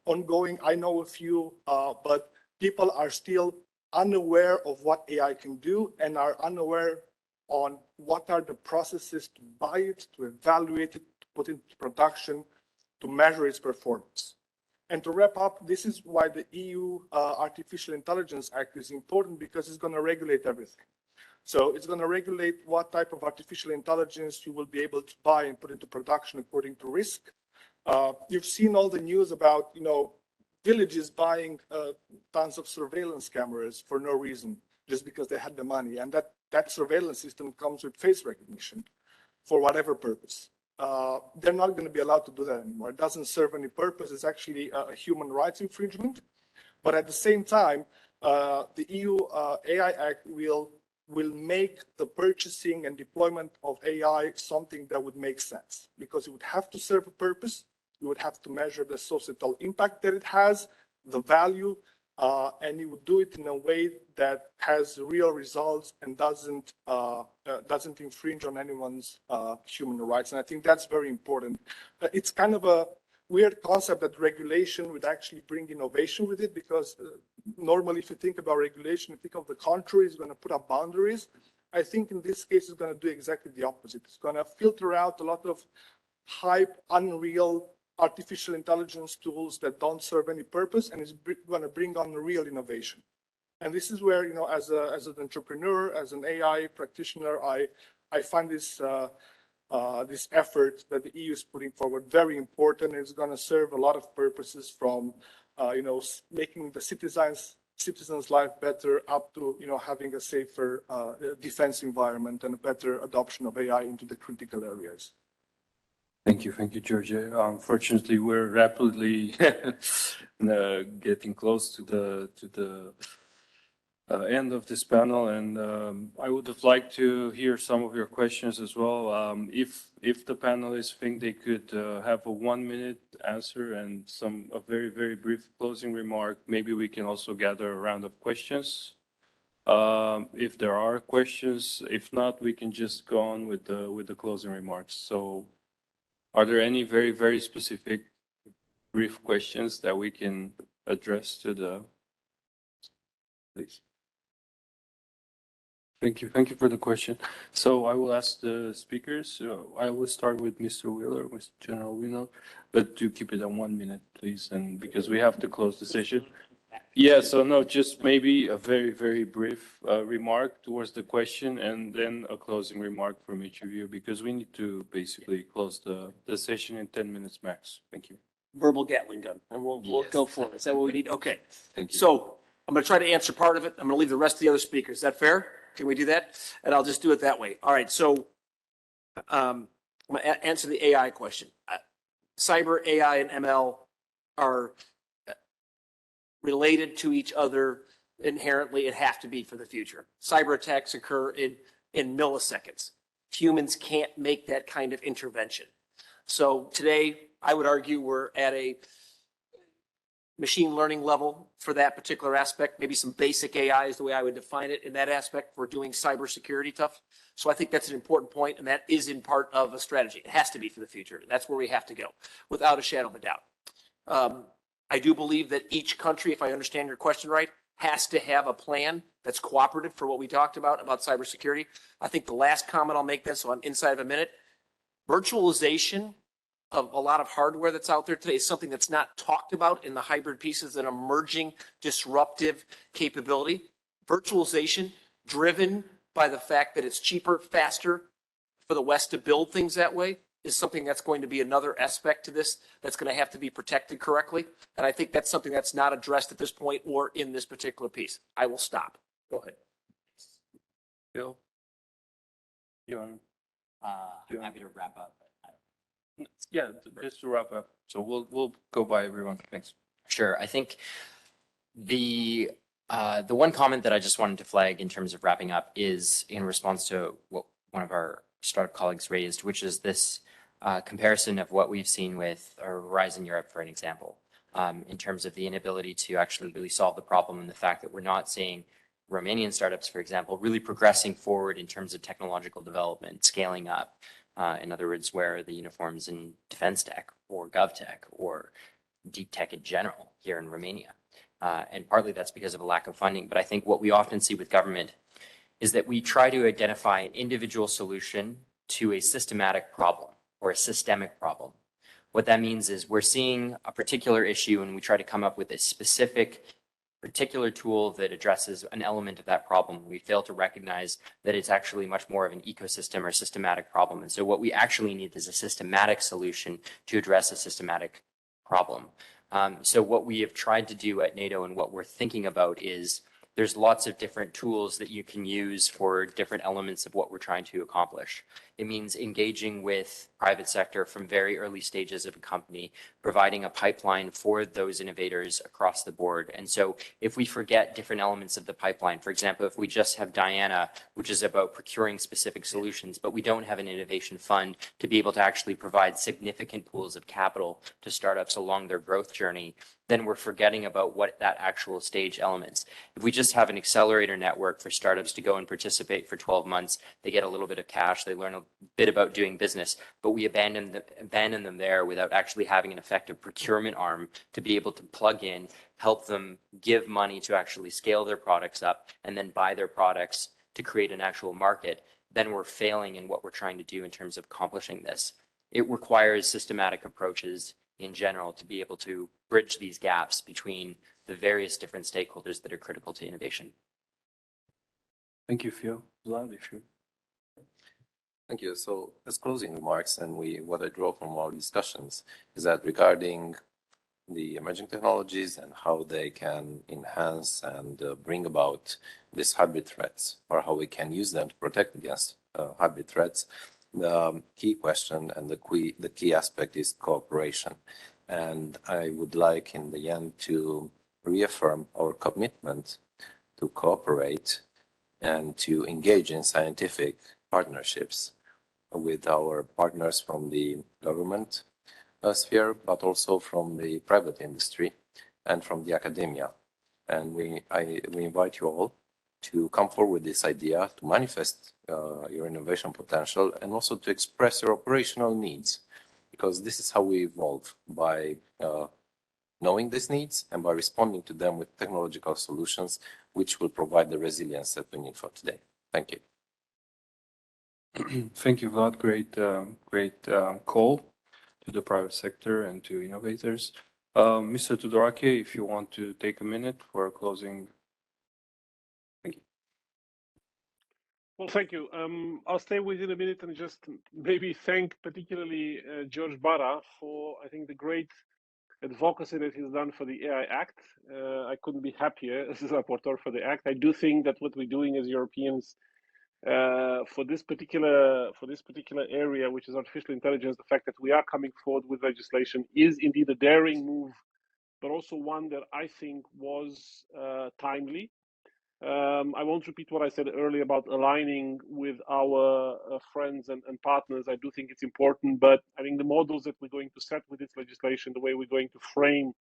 ongoing. I know a few, but people are still unaware of what AI can do and are unaware on what are the processes to buy it, to evaluate it, to put it into production, to measure its performance. And to wrap up, this is why the EU Artificial Intelligence Act is important, because it's going to regulate everything. So it's going to regulate what type of artificial intelligence you will be able to buy and put into production according to risk. You've seen all the news about, villages buying tons of surveillance cameras for no reason, just because they had the money. And that surveillance system comes with face recognition for whatever purpose. They're not going to be allowed to do that anymore. It doesn't serve any purpose. It's actually a human rights infringement. But at the same time, the EU AI Act will make the purchasing and deployment of AI something that would make sense, because it would have to serve a purpose. You would have to measure the societal impact that it has, the value, and you would do it in a way that has real results and doesn't infringe on anyone's human rights. And I think that's very important. It's kind of a weird concept that regulation would actually bring innovation with it, because normally if you think about regulation, you think of the contrary, it's going to put up boundaries. I think in this case, it's going to do exactly the opposite. It's going to filter out a lot of hype, unreal artificial intelligence tools that don't serve any purpose, and it's going to bring on real innovation. And this is where, as an entrepreneur, as an AI practitioner, I find this this effort that the EU is putting forward very important. It's going to serve a lot of purposes, from making the citizens' life better, up to having a safer defense environment and a better adoption of AI into the critical areas. Thank you, George. Unfortunately, we're rapidly getting close to the end of this panel, and I would have liked to hear some of your questions as well. If the panelists think they could have a 1-minute answer and a very, very brief closing remark, maybe we can also gather a round of questions. If there are questions, if not, we can just go on with the closing remarks. So, are there any very, very specific brief questions that we can address to the, please? Thank you for the question. So I will ask the speakers. I will start with Mr. Wheeler, with General Wheeler, but do keep it on 1 minute, please, and because we have to close the session. Yeah, so no, just maybe a very, very brief remark towards the question, and then a closing remark from each of you, because we need to basically close the session in 10 minutes max. Thank you. Verbal Gatling gun, and we'll go for it. Is that what we need? Okay. Thank you. So I'm going to try to answer part of it. I'm going to leave the rest of the other speakers. Is that fair? Can we do that? And I'll just do it that way. All right. So I'm going to answer the AI question. Cyber, AI, and ML are related to each other inherently. It has to be for the future. Cyber attacks occur in milliseconds. Humans can't make that kind of intervention. So today, I would argue we're at a machine learning level for that particular aspect. Maybe some basic AI is the way I would define it in that aspect for doing cybersecurity stuff. So I think that's an important point, and that is in part of a strategy. It has to be for the future. That's where we have to go, without a shadow of a doubt. I do believe that each country, if I understand your question right, has to have a plan that's cooperative for what we talked about cybersecurity. I think the last comment I'll make then, so I'm inside of a minute, virtualization of a lot of hardware that's out there today is something that's not talked about in the hybrid pieces, an emerging disruptive capability. Virtualization driven by the fact that it's cheaper, faster for the West to build things that way is something that's going to be another aspect to this that's going to have to be protected correctly. And I think that's something that's not addressed at this point or in this particular piece. I will stop. Go ahead. Bill? You want? I'm happy to wrap up. Yeah, just to wrap up. So we'll go by everyone. Thanks. Sure. I think the one comment that I just wanted to flag in terms of wrapping up is in response to what one of our startup colleagues raised, which is this comparison of what we've seen with Horizon Europe, for an example, in terms of the inability to actually really solve the problem and the fact that we're not seeing Romanian startups, for example, really progressing forward in terms of technological development, scaling up. In other words, where the uniforms in defense tech or gov tech or deep tech in general here in Romania. And partly that's because of a lack of funding. But I think what we often see with government is that we try to identify an individual solution to a systematic problem or a systemic problem. What that means is we're seeing a particular issue and we try to come up with a specific particular tool that addresses an element of that problem. We fail to recognize that it's actually much more of an ecosystem or systematic problem. And so what we actually need is a systematic solution to address a systematic problem. So what we have tried to do at NATO and what we're thinking about is there's lots of different tools that you can use for different elements of what we're trying to accomplish. It means engaging with private sector from very early stages of a company, providing a pipeline for those innovators across the board. And so if we forget different elements of the pipeline, for example, if we just have Diana, which is about procuring specific solutions, but we don't have an innovation fund to be able to actually provide significant pools of capital to startups along their growth journey, then we're forgetting about what that actual stage elements. If we just have an accelerator network for startups to go and participate for 12 months, they get a little bit of cash, they learn a bit about doing business, but we abandon them there without actually having an effective procurement arm to be able to plug in, help them give money to actually scale their products up and then buy their products to create an actual market, then we're failing in what we're trying to do in terms of accomplishing this. It requires systematic approaches in general to be able to bridge these gaps between the various different stakeholders that are critical to innovation. Thank you, Phil. Vlad, if you. Thank you. So as closing remarks, and what I draw from our discussions is that regarding the emerging technologies and how they can enhance and bring about these hybrid threats, or how we can use them to protect against hybrid threats, the key question and the key aspect is cooperation. And I would like in the end to reaffirm our commitment to cooperate and to engage in scientific partnerships with our partners from the government sphere, but also from the private industry and from the academia. And we invite you all to come forward with this idea, to manifest your innovation potential, and also to express your operational needs, because this is how we evolve, by knowing these needs and by responding to them with technological solutions, which will provide the resilience that we need for today. Thank you. Thank you, Vlad. Great call to the private sector and to innovators. Mr. Tudorake, if you want to take a minute for closing. Thank you. Well, thank you. I'll stay within a minute and just maybe thank particularly George Barra for, I think, the great advocacy that he's done for the AI Act. I couldn't be happier as a rapporteur for the Act. I do think that what we're doing as Europeans for this particular area, which is artificial intelligence, the fact that we are coming forward with legislation is indeed a daring move but also one that I think was timely. I won't repeat what I said earlier about aligning with our friends and partners. I do think it's important, but I think the models that we're going to set with this legislation, the way we're going to frame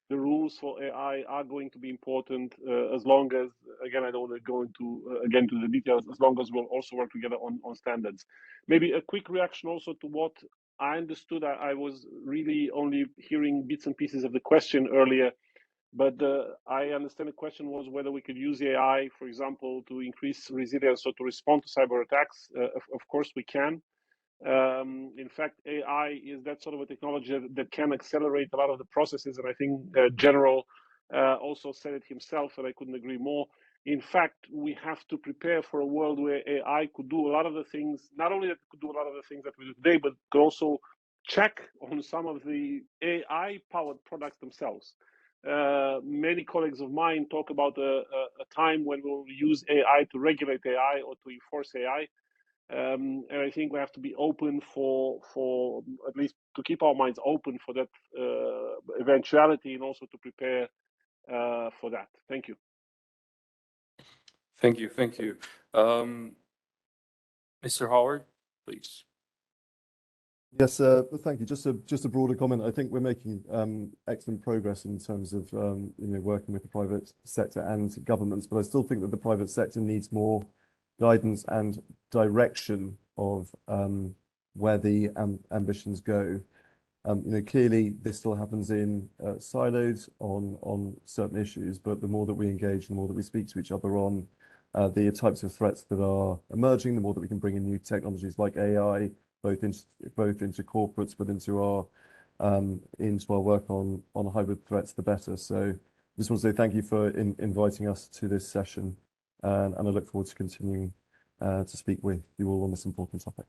the rules for AI are going to be important as long as, again, I don't want to go into, again, to the details, as long as we'll also work together on standards. Maybe a quick reaction also to what I understood. I was really only hearing bits and pieces of the question earlier, but I understand the question was whether we could use AI, for example, to increase resilience or to respond to cyber attacks. Of course we can. In fact, AI is that sort of a technology that can accelerate a lot of the processes. And I think General also said it himself, and I couldn't agree more. In fact, we have to prepare for a world where AI could do a lot of the things, not only that it could do a lot of the things that we do today, but could also check on some of the AI-powered products themselves. Many colleagues of mine talk about a time when we'll use AI to regulate AI or to enforce AI. And I think we have to be open for at least to keep our minds open for that eventuality, and also to prepare for that. Thank you. Thank you. Thank you. Mr. Howard, please. Yes, thank you. Just a broader comment. I think we're making excellent progress in terms of working with the private sector and governments, but I still think that the private sector needs more guidance and direction of where the ambitions go. Clearly this still happens in silos on certain issues, but the more that we engage, the more that we speak to each other on the types of threats that are emerging, the more that we can bring in new technologies like AI, both into corporates, but into our work on hybrid threats, the better. So just want to say thank you for inviting us to this session, and I look forward to continuing to speak with you all on this important topic.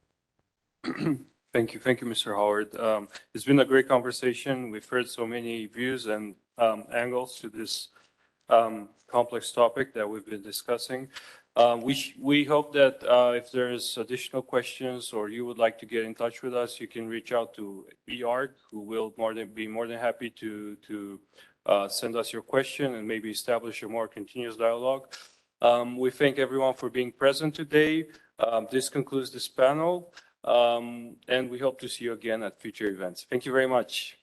Thank you, Mr. Howard. It's been a great conversation. We've heard so many views and angles to this complex topic that we've been discussing. We hope that if there's additional questions or you would like to get in touch with us, you can reach out to EARD, who will be more than happy to send us your question and maybe establish a more continuous dialogue. We thank everyone for being present today. This concludes this panel, and we hope to see you again at future events. Thank you very much.